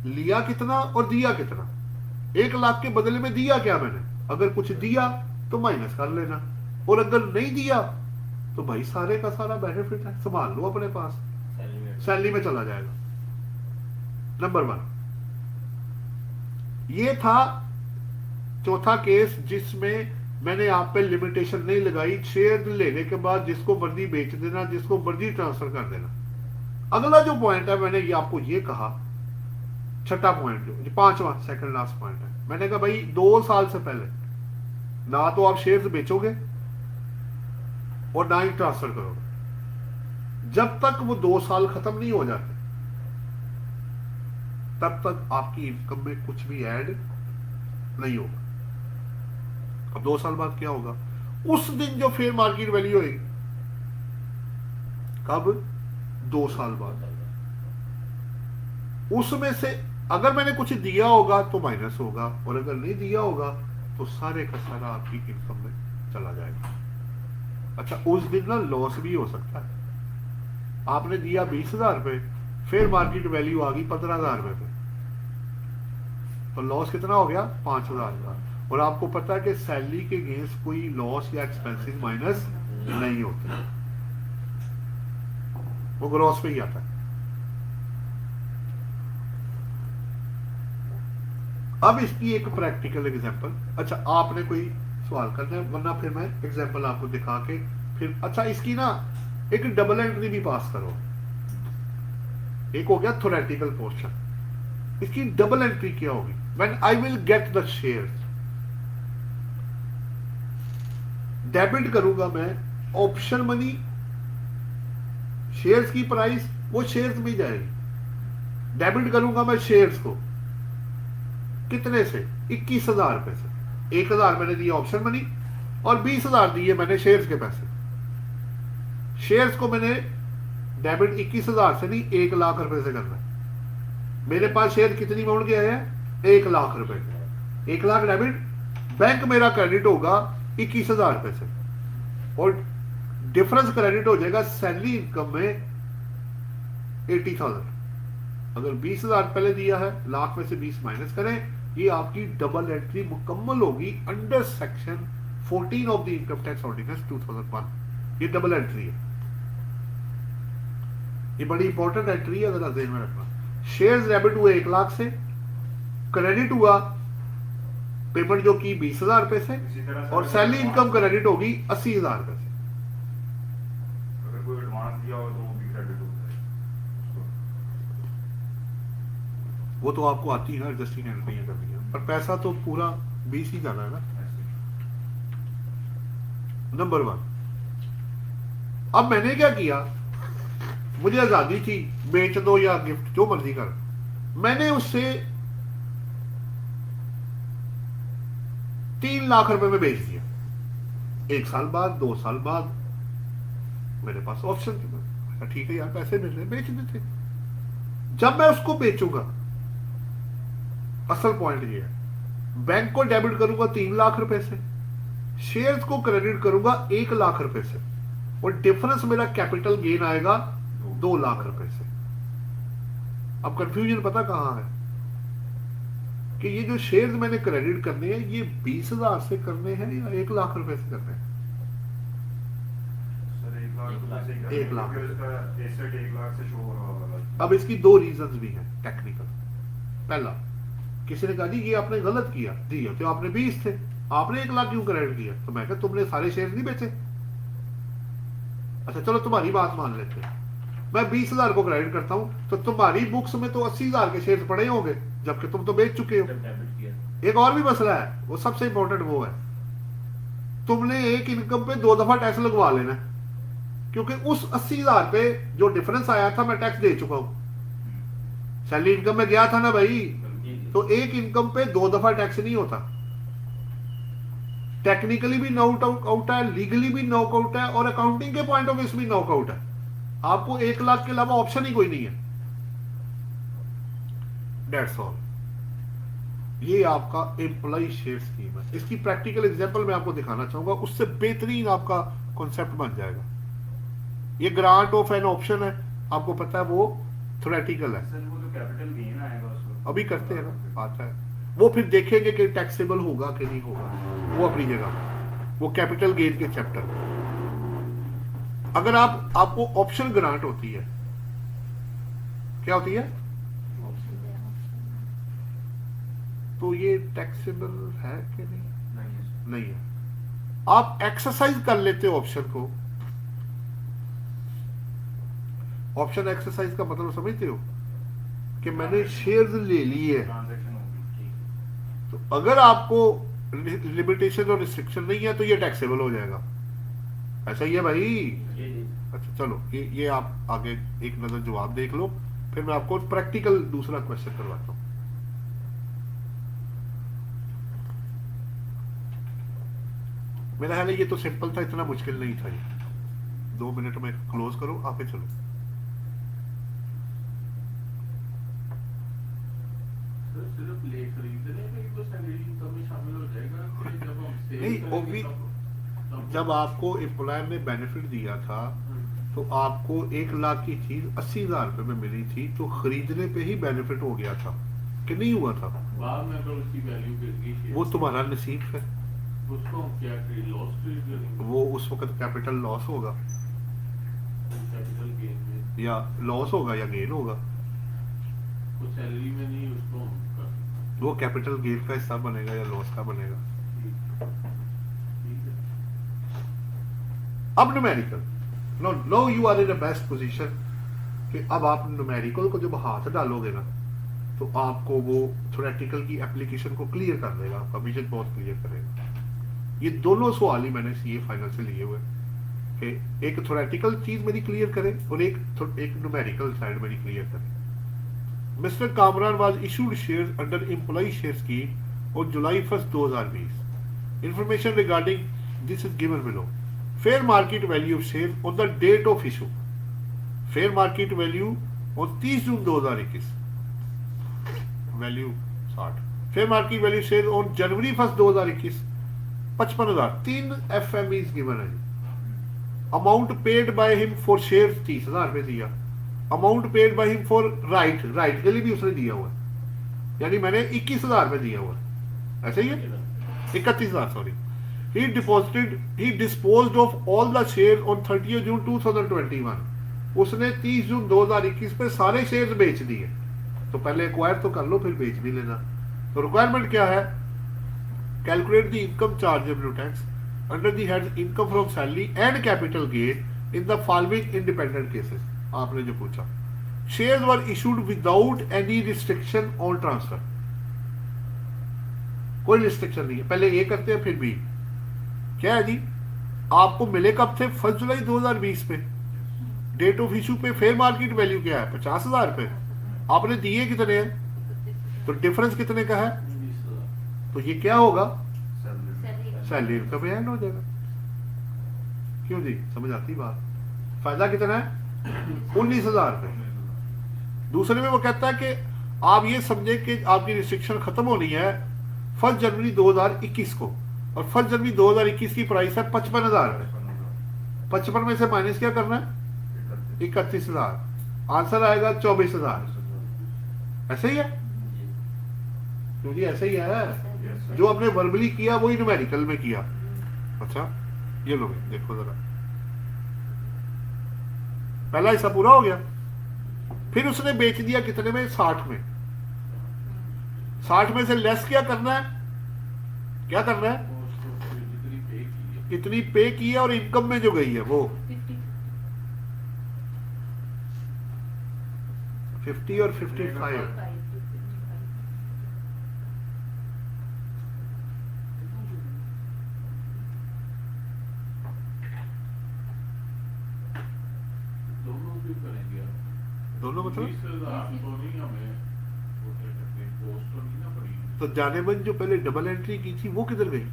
लिया कितना और दिया कितना, 1 लाख के बदले में दिया क्या मैंने, अगर कुछ दिया तो माइनस कर लेना, और अगर नहीं दिया तो भाई सारे का सारा बेनिफिट है, संभाल लो अपने पास, सैलरी में चला जाएगा। नंबर 1 ये था चौथा केस जिसमें मैंने आप पे लिमिटेशन नहीं लगाई, शेयर लेने के बाद जिसको मर्जी बेच देना, जिसको मर्जी ट्रांसफर कर देना। अगला जो पॉइंट है मैंने ये आपको ये कहा, छठा पॉइंट जो 5वां सेकंड लास्ट पॉइंट है, मैंने कहा भाई 2 साल से पहले ना तो आप शेयर्स बेचोगे और ना ही ट्रांसफर करोगे, जब तक वो 2 साल खत्म नहीं हो जाते तब तक आपकी इनकम में कुछ भी ऐड नहीं होगा। अब 2 साल बाद क्या होगा, उस दिन जो फेयर मार्केट वैल्यू होगी, कब, 2 साल बाद, उसमें से अगर मैंने कुछ दिया होगा तो माइनस होगा, और अगर नहीं दिया होगा तो सारे का सारा आपकी इनकम में चला जाएगा। अच्छा उस दिन ना लॉस भी हो सकता है, आपने दिया 20,000 रुपए, फेयर मार्केट वैल्यू आ गई 15,000 रुपए पे, तो लॉस कितना हो गया, 5,000 का, और आपको पता है कि सैलरी के अगेंस्ट कोई लॉस या एक्सपेंसिव माइनस नहीं होते, वो ग्रॉस पे ही आता है। अब इसकी एक प्रैक्टिकल एग्जांपल, अच्छा आपने कोई सवाल करना है, वरना फिर मैं एग्जांपल आपको दिखा के फिर, अच्छा इसकी ना एक डबल एंट्री भी पास करो, एक हो गया थ्योरेटिकल पोर्शन, इसकी डबल एंट्री क्या होगी, when I will get the shares, debit करूंगा मैं ऑप्शन मनी, शेयर्स की प्राइस वो शेयर्स में जाएगी, डेबिट करूंगा मैं शेयर्स को, कितने से, 21,000 रुपए से, 1,000 मैंने दिया ऑप्शन मनी और 20,000 दिए मैंने शेयर्स के पैसे। शेयर्स को मैंने डेबिट 21,000 से नहीं 1 लाख रुपए से करना है। मेरे पास शेयर कितनी अमाउंट के है, 1 लाख रुपए, 1 लाख डेबिट, बैंक मेरा क्रेडिट होगा 21,000 रुपए से, और डिफरेंस क्रेडिट हो जाएगा सैलरी इनकम में 80,000। अगर 20,000 पहले दिया है, लाख में से 20 माइनस करें, ये आपकी डबल एंट्री मुकम्मल होगी under section 14 of the income tax ordinance 2001। ये डबल एंट्री है, ये बड़ी इंपॉर्टेंट एंट्री है, अगर ध्यान में रखना। शेयर्स डेबिट हुए 1 लाख से, क्रेडिट हुआ पेमेंट जो की 20,000 रुपए से, और सैलरी इनकम क्रेडिट होगी 80,000 रुपए से। दिया हो तो वो भी क्रेडिट होता है उसको। वो तो आपको आती है ना एडजस्टिंग एंट्री करनी है, पर पैसा तो पूरा 20 ही जाना है ना। ऐसे नंबर 1, अब मैंने क्या किया, मुझे आजादी थी, बेच दो या गिफ्ट जो मर्जी कर, मैंने उससे 3 लाख रुपए में बेच दिया। 1 साल बाद 2 साल बाद मेरे पास ऑप्शन थी, मैंने कहा ठीक है यार पैसे मिल रहे हैं, बेच देते। जब मैं उसको बेचूंगा, असल पॉइंट ये है, बैंक को डेबिट करूंगा 3 लाख रुपए से, शेयर्स को क्रेडिट करूंगा 1 लाख रुपए से, और डिफरेंस मेरा कैपिटल गेन आएगा 2 लाख रुपए से। अब कंफ्यूजन पता कहां है कि ये जो शेयर्स मैंने क्रेडिट करने हैं ये 20,000 से करने हैं या 1 लाख रुपए से करने हैं? सर 1 लाख तो वैसे ही करना है, 1 लाख। क्योंकि उसका एसेट 1 लाख से शो हो रहा होगा। अब इसकी 2 रीजंस भी हैं टेक्निकल। पहला, किसी ने कहा जी ये आपने गलत किया, जी तो आपने 20 थे, आपने 1 लाख क्यों क्रेडिट किया? तो मैं कहा तुमने सारे शेयर नहीं बेचे। अच्छा चलो तुम्हारी बात मान लेते हैं, मैं 20,000 को क्रेडिट करता हूं, तो तुम्हारी बुक्स में तो 80,000 के शेयर पड़े होंगे, जबकि तुम तो बेच चुके हो। एक और भी मसला है, वो सबसे इंपॉर्टेंट वो है, तुमने एक इनकम पे 2 दफा टैक्स लगवा लेना, क्योंकि उस 80,000 पे जो डिफरेंस आया था मैं टैक्स दे चुका हूं। सैलरी इनकम में गया था ना भाई, तो एक इनकम पे 2 दफा टैक्स नहीं होता। टेक्निकली भी नॉकआउट है, लीगली भी नॉकआउट है, और अकाउंटिंग के पॉइंट ऑफ व्यू से भी नॉकआउट है। आपको 1 लाख के अलावा ऑप्शन ही कोई नहीं है। That's all. ये आपका एम्प्लॉय शेयर स्कीम है। इसकी प्रैक्टिकल एग्जांपल मैं आपको दिखाना चाहूंगा, उससे बेहतरीन आपका कॉन्सेप्ट बन जाएगा। ये ग्रांट ऑफ एन ऑप्शन है, आपको पता है वो थ्योरेटिकल है, सर वो तो कैपिटल गेन आएगा उसको अभी करते हैं ना, आता है वो, फिर देखेंगे कि टैक्सेबल होगा कि नहीं होगा, वो अपनी जगह, वो कैपिटल गेन के चैप्टर में। अगर आपको ऑप्शन ग्रांट होती है, क्या होती है, तो ये टैक्सेबल है कि नहीं? नहीं है सर। नहीं है। आप एक्सरसाइज कर लेते हो ऑप्शन को। ऑप्शन एक्सरसाइज का मतलब समझते हो कि मैंने शेयर्स ले लिए, ट्रांजैक्शन होगी, ठीक है। तो अगर आपको लिमिटेशन और रिस्ट्रिक्शन नहीं है तो ये टैक्सेबल हो जाएगा। ऐसा ही है भाई। अच्छा चलो ये आप आगे एक नजर जवाब देख लो, फिर मैं आपको प्रैक्टिकल दूसरा क्वेश्चन करवाता हूं। मेरा ख्याल है ये तो सिंपल था, इतना मुश्किल नहीं था ये। 2 मिनट में क्लोज करो, आगे चलो। सर सिर्फ ले खरीदने में ही तो सैलरी इनकम में शामिल हो जाएगा कि जब हम सेल नहीं, करेंगे वो भी तब जब आपको एम्प्लॉयर ने बेनिफिट दिया था तो आपको 1 लाख की चीज 80,000 रुपए में मिली थी, तो खरीदने पे ही बेनिफिट हो गया था कि नहीं हुआ था? बाद में अगर उसकी वैल्यू गिर गई वो तुम्हारा नसीब है, उसको हम क्या ट्रीट लॉस ट्रीट करेंगे, वो उस वक्त कैपिटल लॉस होगा, कैपिटल गेन में या लॉस होगा या गेन होगा, तो सैलरी में नहीं उसको हम कर वो कैपिटल गेन का हिस्सा बनेगा या लॉस का बनेगा। ठीक है। अब numerical, no you are in a best position कि अब आप न्यूमेरिकल को जब हाथ डालोगे ना तो आपको वो थ्योरेटिकल की एप्लीकेशन को क्लियर कर देगा, आपका विजन बहुत क्लियर करेगा। ये दोनों सवाल ही मैंने सीए फाइनल से लिए हुए कि एक थ्योरेटिकल चीज मेरी क्लियर करे और एक न्यूमेरिकल साइड मेरी क्लियर करे। Mister Kamran was issued shares under employ share scheme on July 1st 2020. Information regarding this is given below. Fair market value of shares on the date of issue. Fair market value on 30 June 2021. Value 60. Fair market value shares on January 1st 2021. 55,000. 3 FMEs given है। Amount paid by him for shares 30,000 रुपए दिया। Amount paid by him for right के लिए भी उसने दिया हुआ है, यानी मैंने 21,000 रुपए दिया हुआ है, ऐसा ही है, 31,000 sorry. He disposed of all the shares on 30 June 2021. उसने 30 जून 2021 पे सारे शेयर्स बेच दिए। तो पहले एक्वायर तो कर लो, फिर बेच भी लेना। तो रिक्वायरमेंट क्या है? Calculate the income chargeable tax under the head income from salary and capital gain in the following independent cases, आपने जो पूछा, shares were issued without any restriction on transfer, कोई रिस्ट्रिक्शन नहीं है, पहले ए करते हैं फिर बी। क्या है जी, आपको मिले कब थे? 1 जुलाई 2020 पे, डेट ऑफ इशू पे फेयर मार्केट वैल्यू क्या है? 50,000 पे। आपने दिए कितने हैं? तो डिफरेंस कितने का है? तो ये क्या होगा? सैलरी इनकम में ऐड हो जाएगा। क्यों जी, समझ आती बात? फायदा कितना है? 19,000 रुपए। दूसरे में वो कहता है कि आप ये समझे कि आपकी रिस्ट्रिक्शन खत्म होनी है 1 जनवरी 2021 को, और 1 जनवरी 2021 की प्राइस है 55,000 रुपए। 55 में से माइनस क्या करना है? 31,000। आंसर आएगा 24,000। ऐसे ही है क्यों जी? ऐसे ही है, जो आपने वर्बली किया वही न्यूमेरिकल में किया। अच्छा ये लो देखो जरा, पहला हिस्सा पूरा हो गया, फिर उसने बेच दिया कितने में? 60 में। 60 में से लेस क्या करना है? क्या करना है? कितनी पे की है और इनकम में जो गई है वो 50 और 55। दोनों भी करेंगे आप। दोनों मतलब 20,000 तो नहीं हमें वो क्या कहते हैं, पोस्ट तो नहीं ना पड़ी। तो जानेमन जो पहले डबल एंट्री की थी वो किधर गई?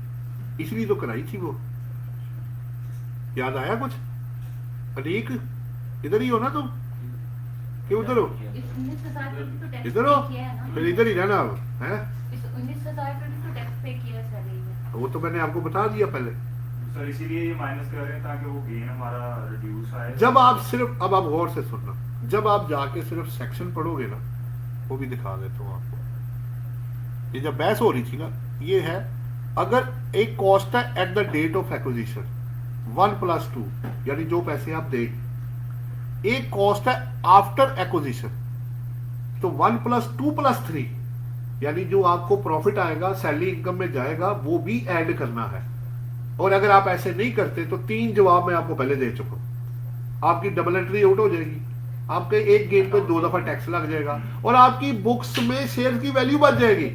इसलिए तो कराई थी वो, याद आया कुछ? अनेक इधर ही हो ना तुम, कि उधर हो? इस 19,000 पे भी तो टैक्स इधर हो, पे किया है ना? फिर इधर ही रहना अब है। इस 19,000 पे भी तो टैक्स पे किया है सैलरी में। वो तो मैंने आपको बता दिया पहले। सर इसीलिए ये माइनस कर रहे हैं ताकि वो गेन हमारा रिड्यूस आए। जब आप सिर्फ, अब आप गौर से सुनना, जब आप जाके सिर्फ सेक्शन पढ़ोगे ना, वो भी दिखा देता हूँ आपको। ये जब बहस हो रही थी ना, ये है अगर एक कॉस्ट है at the date of acquisition 1+2, यानी जो पैसे आप दें, एक कॉस्ट है आफ्टर एक्विजिशन, तो 1+2+3 यानी जो आपको प्रॉफिट आएगा सैलरी इनकम में जाएगा वो भी ऐड करना है। और अगर आप ऐसे नहीं करते तो 3 जवाब मैं आपको पहले दे चुका हूं, आपकी डबल एंट्री आउट हो जाएगी, आपके एक गेट पे 2 दफा टैक्स लग जाएगा, और आपकी बुक्स में शेयर की वैल्यू बढ़ जाएगी।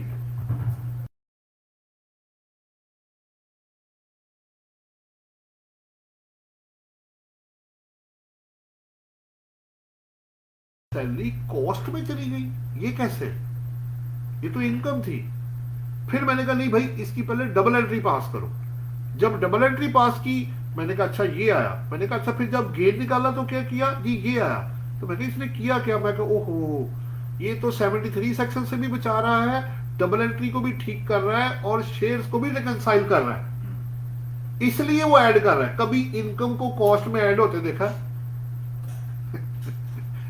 सैलरी कॉस्ट में चली गई, ये कैसे? ये तो इनकम थी। फिर मैंने कहा नहीं भाई, इसकी पहले डबल एंट्री पास करो। जब डबल एंट्री पास की, मैंने कहा अच्छा ये आया। मैंने कहा अच्छा फिर जब गेट निकाला तो क्या किया जी? ये आया। तो मैंने कहा इसने किया क्या? मैं कहा ओहो, ये तो 73 सेक्शन से भी बचा रहा है, डबल एंट्री को भी ठीक कर रहा है, और शेयर्स को भी रिकंसाइल कर रहा है, इसलिए वो ऐड कर रहा है। कभी इनकम को कॉस्ट में ऐड होते देखा?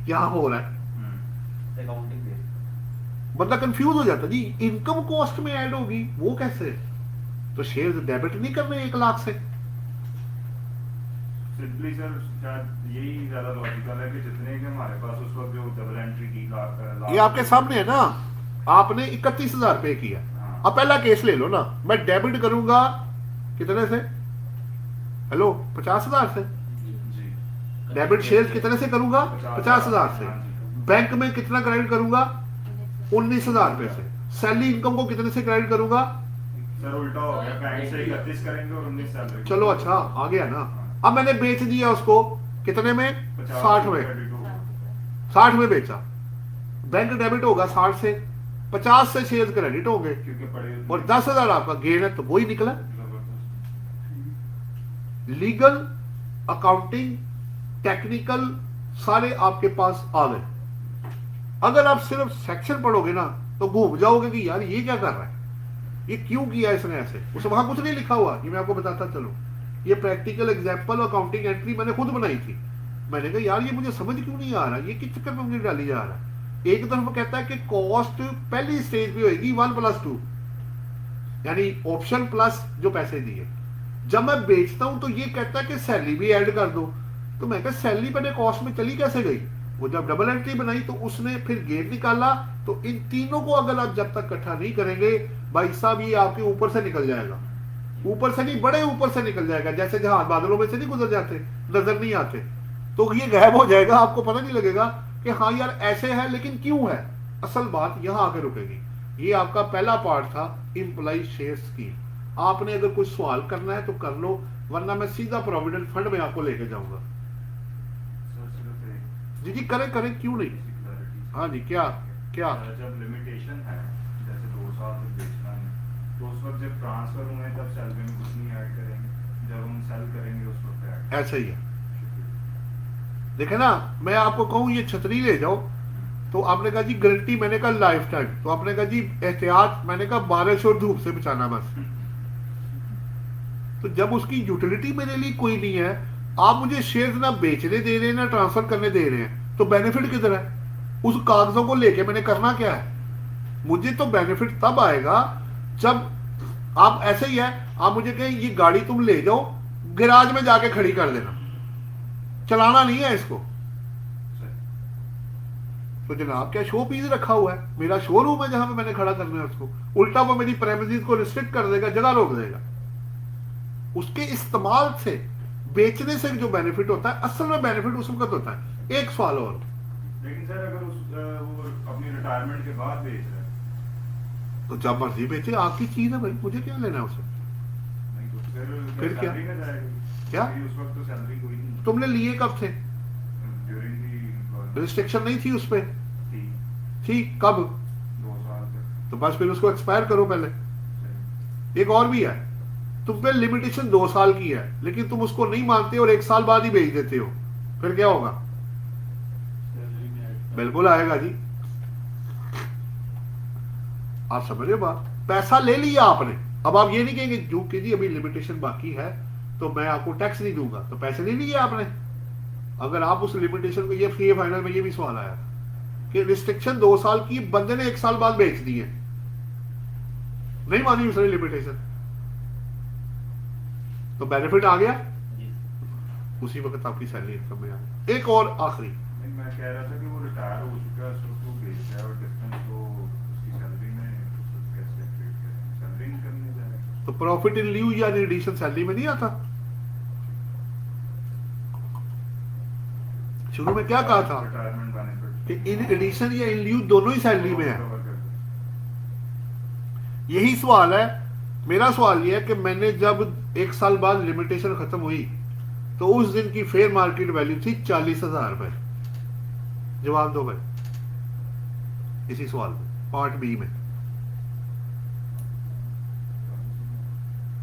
यहां हो रहा है, बंदा कंफ्यूज हो जाता जी, इनकम कॉस्ट में ऐड होगी वो कैसे? तो शेयर्स डेबिट नहीं कर रहे 1 लाख से। सिंपली सर शायद यही ज्यादा लॉजिकल है कि जितने के हमारे पास उस वक्त जो डबल एंट्री की ये आपके सामने है ना, आपने 31,000 पे किया। हाँ। अब पहला केस ले लो ना, मैं डेबिट करूंगा कितने से? हेलो, 50,000 से। जी डेबिट शेयर कितने से करूंगा? 50,000 से। बैंक में कितना क्रेडिट करूंगा? 19,000 रुपए से। सैलरी इनकम को कितने से क्रेडिट करूंगा? सर उल्टा हो गया, बैंक से 31 करेंगे और 19 सैलरी। चलो अच्छा आ गया ना। अब मैंने बेच दिया उसको कितने में? 60 में। 60 में बेचा, बैंक डेबिट होगा 60 से, 50 से शेयर क्रेडिट होंगे, क्योंकि पड़े और 10,000 आपका गेन है, तो वही निकला। लीगल, अकाउंटिंग, टेक्निकल सारे आपके पास आ गए। अगर आप सिर्फ सेक्शन पढ़ोगे ना तो घूम जाओगे कि यार ये क्या कर रहा है, ये क्यों किया इसने ऐसे। उस वहां कुछ नहीं लिखा हुआ, ये मैं आपको बताता चलूं। ये प्रैक्टिकल एग्जांपल अकाउंटिंग एंट्री मैंने खुद बनाई थी। मैंने कहा यार ये मुझे समझ क्यों नहीं आ रहा, ये किस चक्कर में मुझे डाली जा रहा है। एक तरफ कहता है कि कॉस्ट पहली स्टेज पे होगी 1+2, यानी ऑप्शन प्लस जो पैसे दिए। जब मैं बेचता हूं तो ये कहता है कि सैलरी भी ऐड कर दो। तो मैं कहा सैलरी पहले कॉस्ट में चली कैसे गई? वो जब डबल एंट्री बनाई तो उसने फिर गेट निकाला। तो इन तीनों को अगर आप जब तक इकट्ठा नहीं करेंगे भाई साहब, ये आपके ऊपर से निकल जाएगा। ऊपर से नहीं, बड़े ऊपर से निकल जाएगा, जैसे जहाज बादलों में से नहीं गुजर जाते, नजर नहीं आते, तो ये गायब हो जाएगा, आपको पता नहीं लगेगा कि हाँ यार ऐसे है, लेकिन क्यों है। असल बात यहां आकर रुकेगी। ये आपका पहला पार्ट था एम्प्लॉय शेयर स्कीम। आपने अगर कोई सवाल करना है तो कर लो, वरना मैं सीधा प्रोविडेंट फंड में आपको लेके जाऊंगा। सर सिर्फ एक जी जी करें करें, क्यों नहीं। basic clarity। हाँ जी, क्या क्या जब लिमिटेशन है जैसे 2 साल तक बेचना है, तो उस वक्त जब ट्रांसफर हुए तब सैलरी में कुछ नहीं ऐड करेंगे, जब हम सेल करेंगे उस वक्त ऐड। ऐसा ही है। देखे ना, मैं आपको कहूं ये छतरी ले जाओ, तो आपने कहा जी गारंटी, मैंने कहा लाइफ टाइम, तो आपने कहा जी एहतियात, मैंने कहा बारिश और धूप से बचाना बस। तो जब उसकी यूटिलिटी मेरे लिए कोई नहीं है, आप मुझे शेयर्स ना बेचने दे रहे हैं ना ट्रांसफर करने दे रहे हैं, तो बेनिफिट किधर है। उस कागजों को लेके मैंने करना क्या है। मुझे तो बेनिफिट तब आएगा जब आप ऐसे ही है, आप मुझे कहें ये गाड़ी तुम ले जाओ गैराज में जाके खड़ी कर देना, चलाना नहीं है इसको। तो जनाब क्या शो पीस रखा हुआ है, मेरा शोरूम है जहां पे मैंने खड़ा करना है उसको, उल्टा वो मेरी प्रेमिसेस को रिस्ट्रिक्ट कर देगा, जगह रोक देगा। उसके इस्तेमाल से, बेचने से जो बेनिफिट होता है, असल में बेनिफिट उस वक्त होता है। एक सवाल और, लेकिन सर अगर वो अपनी रिटायरमेंट के बाद बेच रहे हैं, तो जब मर्जी बेचे, आपकी चीज है भाई, मुझे क्या लेना है उससे। नहीं तो फिर क्या? सैलरी में जाएगा क्या? क्योंकि उस वक्त तो सैलरी कोई नहीं तुमने लिए कब थे, ड्यूरिंग दी रिस्ट्रिक्शन नहीं थी उस पर, थी थी कब, 2 साल तक। तो बस फिर उसको एक्सपायर करो पहले। सही। एक और भी है, तुम पे लिमिटेशन 2 साल की है, लेकिन तुम उसको नहीं मानते और 1 साल बाद ही बेच देते हो, फिर क्या होगा। सैलरी में ऐड बिल्कुल आएगा जी। आप समझ रहे हो बात, पैसा ले लिया आपने, अब आप ये नहीं कहेंगे जो कि जी अभी लिमिटेशन बाकी है तो मैं आपको टैक्स नहीं दूंगा, तो पैसे ले लिए आपने। अगर आप उस लिमिटेशन को, ये फाइनल में ये भी सवाल आया कि रिस्ट्रिक्शन 2 साल की, बंदे ने 1 साल बाद बेच दी है, नहीं मानी उसने लिमिटेशन, तो बेनिफिट आ गया, उसी वक्त आपकी सैलरी इनकम में आ गया। एक और आखिरी, नहीं, मैं कह रहा था कि वो रिटायर हो चुका है, उसको बेच रहा है और डिफरेंस तो उसकी सैलरी में उस वक्त कैसे ट्रीट करें, सैलरी इनकम में जाएगा। तो प्रॉफिट इन ल्यू या एडिशन सैलरी में नहीं आता। शुरू में क्या कहा था रिटायरमेंट बेनिफिट कि इन एडिशन या इन ल्यू दोनों ही सैलरी में है। कवर कर दो। यही सवाल है, मेरा सवाल यह है कि मैंने जब 1 साल बाद लिमिटेशन खत्म हुई तो उस दिन की फेयर मार्केट वैल्यू थी 40,000 रुपए। जवाब दो भाई इसी सवाल में, पार्ट बी में।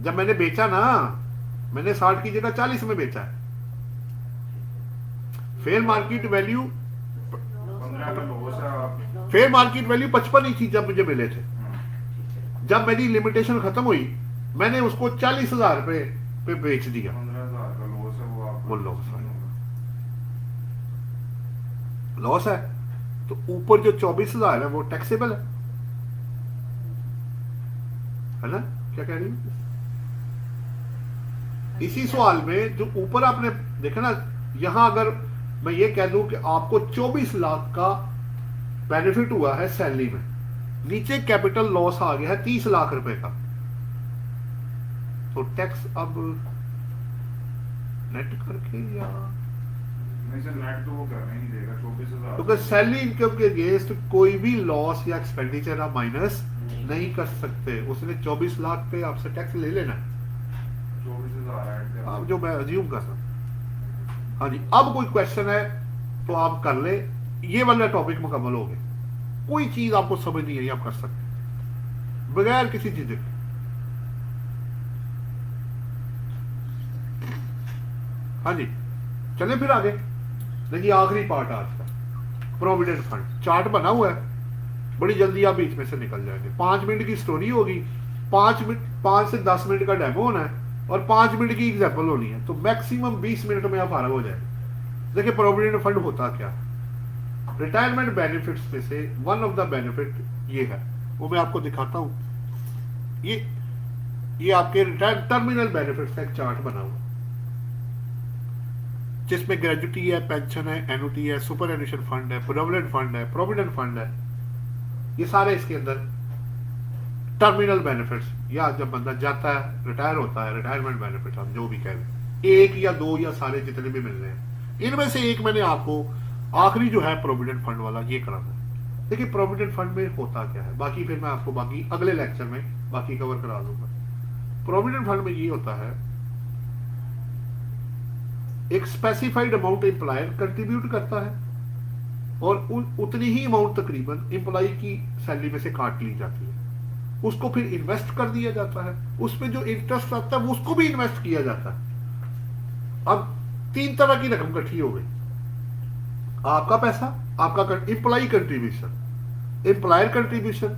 जब मैंने बेचा ना, मैंने 60 की जगह 40 में बेचा है। फेयर मार्केट वैल्यू, 15 का लॉस है आप। फेयर मार्केट वैल्यू 55 ही थी जब मुझे मिले थे। हाँ, जब मेरी लिमिटेशन खत्म हुई मैंने उसको 40,000 रुपए पे बेच दिया। 15,000 का लॉस है वो आप। वो loss है। लॉस है तो ऊपर जो 24,000 है वो टैक्सेबल है ना। क्या कह रही हूं? इसी सवाल में जो ऊपर आपने देखा ना, यहां अगर मैं ये कह दूं कि आपको 24 लाख का बेनिफिट हुआ है सैलरी में, नीचे कैपिटल लॉस आ गया है 30 लाख रुपए का, तो टैक्स अब नेट करके या नहीं सर, नेट तो वो करने ही नहीं देगा 24,000। क्योंकि सैलरी इनकम के अगेंस्ट कोई भी लॉस या एक्सपेंडिचर आप माइनस नहीं कर सकते। उसने 24 लाख पे आपसे टैक्स ले लेना है, 24,000 ऐड कर। आप जो मैं अज्यूम कर रहा हूं। हाँ जी, अब कोई क्वेश्चन है तो आप कर ले, ये वाला टॉपिक मुकम्मल हो गया। कोई चीज आपको समझ नहीं आई आप कर सकते बगैर किसी झिझक। हाँ जी, चले फिर आगे। देखिए आखिरी पार्ट आज का, प्रोविडेंट फंड। चार्ट बना हुआ है, बड़ी जल्दी आप बीच में से निकल जाएंगे। 5 मिनट की स्टोरी होगी, 5 से 10 मिनट का डेमो होना है और 5 मिनट की एग्जाम्पल होनी है, तो मैक्सिमम 20 मिनट में आप फारग हो जाए। देखिए प्रोविडेंट फंड होता क्या, रिटायरमेंट बेनिफिट्स में से वन ऑफ द बेनिफिट ये है, वो मैं आपको दिखाता हूं। ये आपके रिटायर टर्मिनल बेनिफिट्स का एक चार्ट बना हुआ, जिसमें ग्रेजुटी है, पेंशन है, एनुटी है, सुपर एनुशन फंड है, प्रोविडेंट फंड है, प्रोविडेंट फंड है, ये सारे इसके अंदर टर्मिनल बेनिफिट्स, या जब बंदा जाता है, रिटायर होता है, रिटायरमेंट बेनिफिट, हम जो भी कह रहे हैं, एक या दो या सारे जितने भी मिल रहे हैं, इनमें से एक मैंने आपको आखिरी जो है प्रोविडेंट फंड वाला ये कराना है। देखिए प्रोविडेंट फंड में होता क्या है, बाकी फिर मैं आपको बाकी अगले लेक्चर में बाकी कवर करा दूंगा। प्रोविडेंट फंड में ये होता है, एक स्पेसिफाइड अमाउंट एम्प्लॉयर कंट्रीब्यूट करता है और उतनी ही अमाउंट तकरीबन एम्प्लॉय की सैलरी में से काट ली जाती है, उसको फिर इन्वेस्ट कर दिया जाता है, उसमें जो इंटरेस्ट आता है वो उसको भी इन्वेस्ट किया जाता है। अब 3 तरह की रकम इकट्ठी हो गई, आपका पैसा, आपका employ contribution, employer contribution,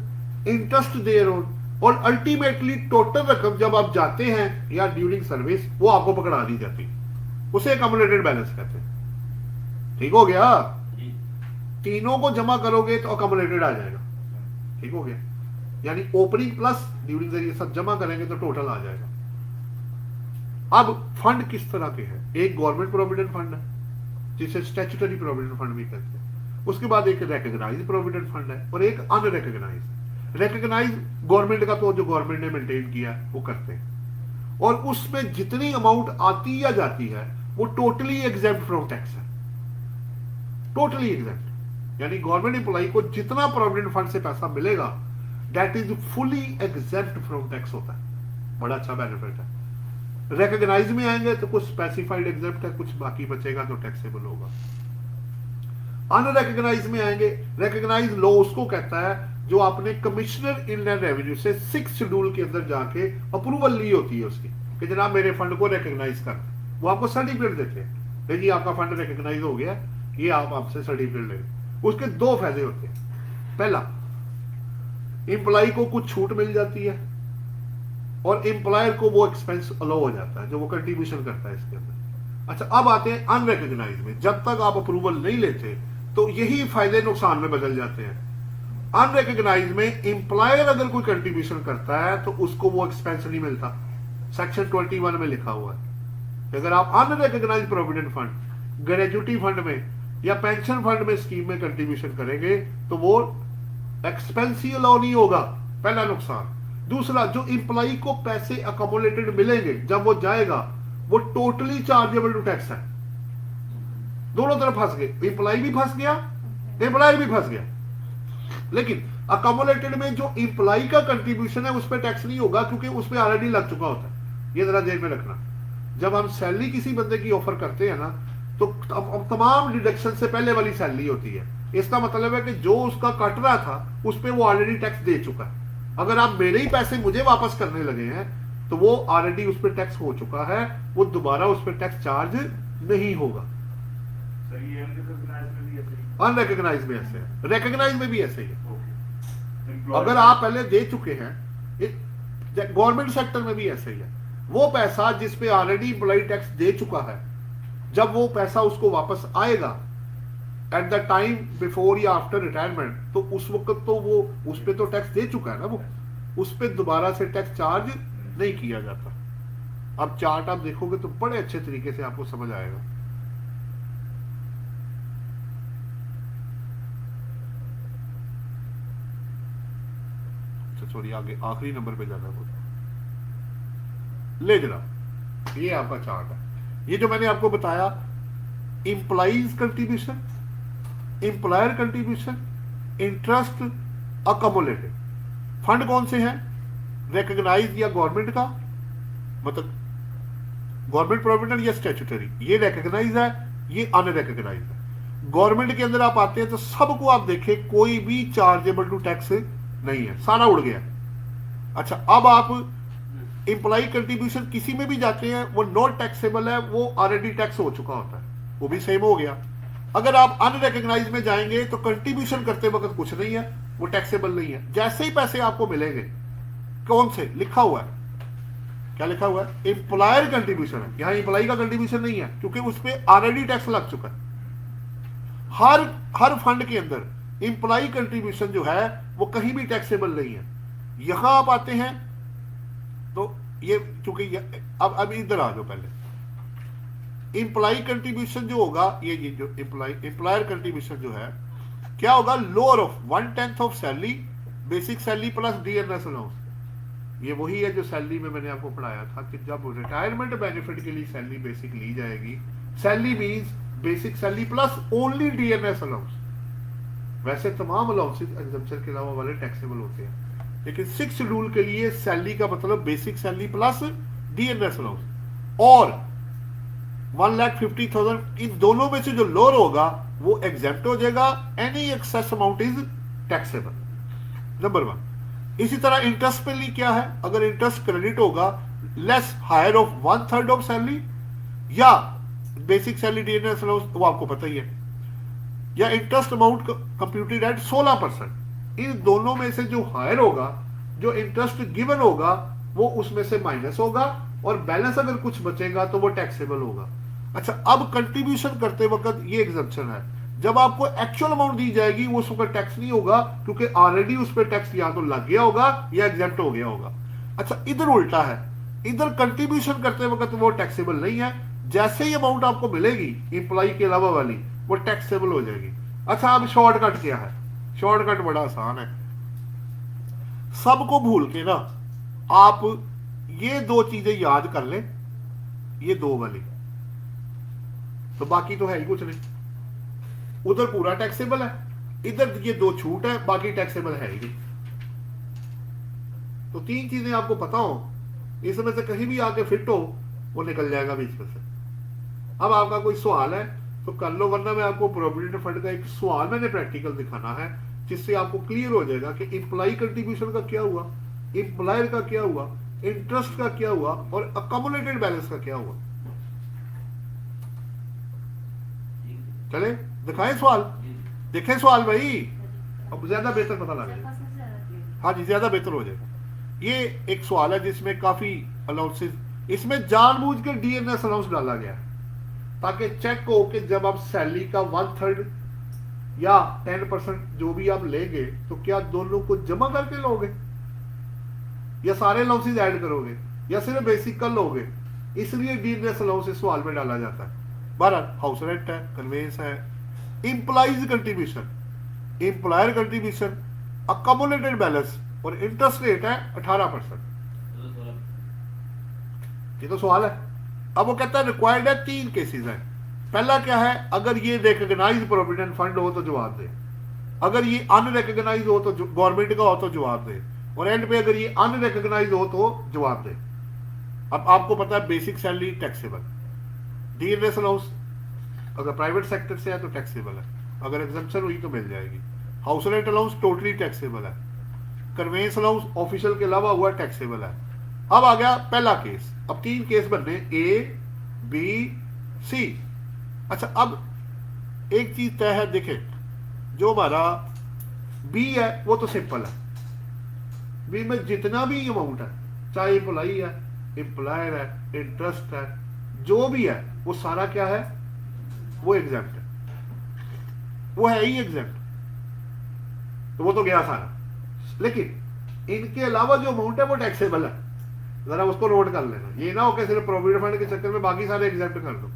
interest there on, और अल्टीमेटली टोटल रकम जब आप जाते हैं या ड्यूरिंग सर्विस वो आपको पकड़ा दी जाती है, उसे अकमुलेटेड बैलेंस कहते हैं। ठीक हो गया, तीनों को जमा करोगे तो अकमुलेटेड आ जाएगा। ठीक हो गया, यानी opening plus during the year सब जमा करेंगे तो टोटल आ जाएगा। अब फंड किस तरह के हैं, एक गवर्नमेंट प्रोविडेंट फंड है जिसे स्टैट्यूटरी प्रोविडेंट फंड भी कहते हैं, उसके बाद एक रिकॉग्नाइज्ड प्रोविडेंट फंड है और एक अनरिकॉग्नाइज्ड। रिकॉग्नाइज गवर्नमेंट का तो जो गवर्नमेंट ने मेंटेन किया है वो करते हैं, और उसमें जितनी अमाउंट आती या जाती है वो टोटली एग्जेम्प्ट फ्रॉम टैक्स है, टोटली एग्जेम्प्ट। यानी गवर्नमेंट एम्प्लॉय को जितना प्रोविडेंट फंड से पैसा मिलेगा that is fully exempt from tax होता है, बड़ा अच्छा बेनिफिट है। रिकॉग्नाइज में आएंगे तो कुछ स्पेसिफाइड एग्जेम्प्ट है, कुछ बाकी बचेगा तो टैक्सेबल होगा। अनरिकॉग्नाइज में आएंगे, रिकॉग्नाइज लॉ उसको कहता है जो आपने कमिश्नर इनलैंड रेवेन्यू से 6 शेड्यूल के अंदर जाके अप्रूवल ली होती है उसकी कि जनाब मेरे फंड को रिकॉग्नाइज कर, वो आपको सर्टिफिकेट देते हैं, जी आपका फंड रिकॉग्नाइज हो गया, ये आप आपसे सर्टिफिकेट लेंगे। उसके 2 फायदे होते हैं, पहला एम्प्लॉय को कुछ छूट मिल जाती है और एम्प्लॉयर को वो एक्सपेंस अलाउ हो जाता है जो वो कंट्रीब्यूशन करता है इसके अंदर। अच्छा, अब आते हैं अनरिकॉग्नाइज में, जब तक आप अप्रूवल नहीं लेते तो यही फायदे नुकसान में बदल जाते हैं। अनरिकॉग्नाइज में एम्प्लॉयर अगर कोई कंट्रीब्यूशन करता है तो उसको वो एक्सपेंस नहीं मिलता, सेक्शन 21 में लिखा हुआ है। अगर आप unrecognised provident fund, gratuity fund में या पेंशन फंड में स्कीम में कंट्रीब्यूशन करेंगे तो वो एक्सपेंस ही अलाउ नहीं होगा, पहला नुकसान। दूसरा, जो एम्प्लॉय को पैसे अकोमोलेटेड मिलेंगे जब वो जाएगा वो टोटली चार्जेबल टू टैक्स है, दोनों तरफ फंस गए, एम्प्लॉय भी फंस गया, एम्प्लॉयर भी फंस गया। लेकिन अकोमोलेटेड में जो एम्प्लॉय का कंट्रीब्यूशन है उस पर टैक्स नहीं होगा क्योंकि उस पर ऑलरेडी लग चुका होता है। ये जरा ध्यान में रखना, जब हम सैलरी किसी बंदे की ऑफर करते हैं ना तो तमाम डिडक्शन से पहले वाली सैलरी होती है, इसका मतलब है कि जो उसका कट रहा था उस पर वो ऑलरेडी टैक्स दे चुका है। अगर आप मेरे ही पैसे मुझे वापस करने लगे हैं तो वो ऑलरेडी उस पर टैक्स हो चुका है, वो दोबारा उस पर टैक्स चार्ज नहीं होगा। अनरिकॉग्नाइज में ऐसे है, रिकॉग्नाइज में भी ऐसे ही है। अगर आप पहले दे चुके हैं, गवर्नमेंट सेक्टर में भी ऐसे ही है, वो पैसा जिस पे ऑलरेडी एम्प्लॉय टैक्स दे चुका है, जब वो पैसा उसको वापस आएगा एट द टाइम बिफोर या आफ्टर रिटायरमेंट, तो उस वक्त तो वो उस पे तो टैक्स दे चुका है ना, वो उस पे दोबारा से टैक्स चार्ज नहीं किया जाता। अब चार्ट आप देखोगे तो बड़े अच्छे तरीके से आपको समझ आएगा। सॉरी, आगे आखिरी नंबर पे जाना हो ले जनाब, ये आपका चार्ट है। ये जो मैंने आपको बताया, employees contribution, employer contribution, interest, accumulated fund कौन से हैं, रिकॉग्नाइज या गवर्नमेंट का, मतलब गवर्नमेंट प्रोविडेंट या स्टैट्यूटरी, ये रिकॉग्नाइज है, ये अनरिकॉग्नाइज है। गवर्नमेंट के अंदर आप आते हैं तो सबको आप देखें कोई भी चार्जेबल टू टैक्स नहीं है, सारा उड़ गया। अच्छा, अब आप एम्प्लॉय कंट्रीब्यूशन किसी में भी जाते हैं वो नॉट टैक्सेबल है, वो ऑलरेडी टैक्स हो चुका होता है, वो भी सेम हो गया। अगर आप अनरिकॉग्नाइज में जाएंगे तो कंट्रीब्यूशन करते वक्त कुछ नहीं है, वो टैक्सेबल नहीं है। जैसे ही पैसे आपको मिलेंगे, कौन से लिखा हुआ है, क्या लिखा हुआ है, एम्प्लॉयर कंट्रीब्यूशन है, यहां एम्प्लॉय का कंट्रीब्यूशन नहीं है क्योंकि उस पर ऑलरेडी टैक्स लग चुका है। हर फंड के अंदर एम्प्लॉय कंट्रीब्यूशन जो है वो कहीं भी टैक्सेबल नहीं है। यहां आप आते हैं तो ये चूंकि अब इधर आ जाओ, पहले एम्प्लॉय कंट्रीब्यूशन जो होगा, ये जो एम्प्लॉयर कंट्रीब्यूशन जो है क्या होगा, lower of 1/10 of salary, basic salary plus DNS allowance. ये वही है जो सैलरी में मैंने आपको पढ़ाया था कि जब रिटायरमेंट बेनिफिट के लिए सैलरी बेसिक ली जाएगी, salary means basic salary plus only DNS allowance. वैसे तमाम अलाउंसेस एग्जम्पशन के अलावा वाले टैक्सेबल होते हैं, लेकिन 6 शेड्यूल के लिए सैलरी का मतलब basic salary plus DNS allowance और 1,50,000 इन दोनों में से जो लोअर होगा वो एग्जेम्प्ट हो जाएगा। Any excess amount is taxable. Number 1। इसी तरह इंटरेस्ट पे लिए क्या है, अगर इंटरेस्ट क्रेडिट होगा less higher of 1/3 of salary या बेसिक सैलरी डीएनएस अलाउंस, वो आपको पता ही है, या इंटरेस्ट अमाउंट कंप्यूटेड एट 16%, इन दोनों में से जो हायर होगा, जो इंटरेस्ट गिवन होगा वो उसमें से माइनस होगा और बैलेंस अगर कुछ बचेगा तो वो टैक्सेबल होगा। अच्छा, अब कंट्रीब्यूशन करते वक्त ये एग्जम्पशन है, जब आपको एक्चुअल अमाउंट दी जाएगी वो उस पर टैक्स नहीं होगा क्योंकि ऑलरेडी उस पर टैक्स या तो लग गया होगा या एग्जेम्प्ट हो गया होगा। अच्छा, इधर उल्टा है, इधर कंट्रीब्यूशन करते वक्त वो टैक्सेबल नहीं है, जैसे ही अमाउंट आपको मिलेगी एम्प्लॉय के अलावा वाली वो टैक्सेबल हो जाएगी। अच्छा, अब शॉर्टकट क्या है? शॉर्टकट बड़ा आसान है, सबको भूल के ना आप ये 2 चीजें याद कर लें, ये 2 वाली, तो बाकी तो है ही कुछ नहीं। उधर पूरा टैक्सेबल है, इधर ये 2 छूट है, बाकी टैक्सेबल है ही नहीं। तो 3 चीजें आपको पता हो, इसमें से कहीं भी आके फिट हो वो निकल जाएगा बीच में से। अब आपका कोई सवाल है तो कर लो, वरना मैं आपको प्रोविडेंट फंड का एक सवाल मैंने प्रैक्टिकल दिखाना है जिससे आपको क्लियर हो जाएगा कि एम्प्लॉय कंट्रीब्यूशन का क्या हुआ, एम्प्लॉयर का क्या हुआ, इंटरेस्ट का क्या हुआ और अकोमोडेटेड बैलेंस का क्या हुआ। चले दिखाएं सवाल, देखें सवाल भाई, अब ज्यादा बेहतर पता लगेगा। हाँ जी, ज्यादा बेहतर हो जाएगा। ये एक सवाल है जिसमें काफी अलाउंसेस, इसमें जानबूझ के डीएनएस अलाउंस डाला गया है ताकि चेक हो कि जब आप सैलरी का 1/3 या 10% जो भी आप लेंगे तो क्या दोनों को जमा करके लोगे या सारे अलाउंसेस ऐड करोगे या सिर्फ बेसिक का लोगे, इसलिए डीएनएस अलाउंस इस सवाल में डाला जाता है। बहरहाल हाउस रेंट है, कन्वेंस है, employees contribution, employer contribution, accommodated balance और इंटरेस्ट रेट है 18%। ये तो सवाल है। अब वो कहता है रिक्वायर्ड है 3 केसेस हैं। पहला क्या है, अगर ये रिकॉग्नाइज्ड प्रोविडेंट फंड हो तो जवाब दे, अगर ये अनरिकॉग्नाइज्ड हो तो गवर्नमेंट का हो तो जवाब दे, और एंड पे अगर ये अनरिकॉग्नाइज्ड हो तो जवाब दे। अब आपको पता है basic salary taxable, DNS allowance अगर प्राइवेट सेक्टर से है तो टैक्सेबल है, अगर एग्जम्पशन हुई तो मिल जाएगी। House rent allowance totally taxable है, कन्वेंस अलाउंस ऑफिशियल के अलावा हुआ टैक्सेबल है। अब आ गया पहला केस, अब 3 केस बनने ए बी सी। अच्छा, अब एक चीज तय है, देखें जो हमारा बी है वो तो सिंपल है, बी में जितना भी अमाउंट है, चाहे एम्प्लॉई है, एम्प्लॉयर है, इंटरेस्ट है, जो भी है वो सारा क्या है, वो एग्जेम्प्ट है, वो है ही एग्जेम्प्ट, तो वो तो गया सारा। लेकिन इनके अलावा जो अमाउंट है वो टैक्सेबल है, जरा उसको नोट कर लेना। ये ना हो कि सिर्फ प्रोविडेंट फंड के चक्कर में बाकी सारे एग्जेम्प्ट कर दो,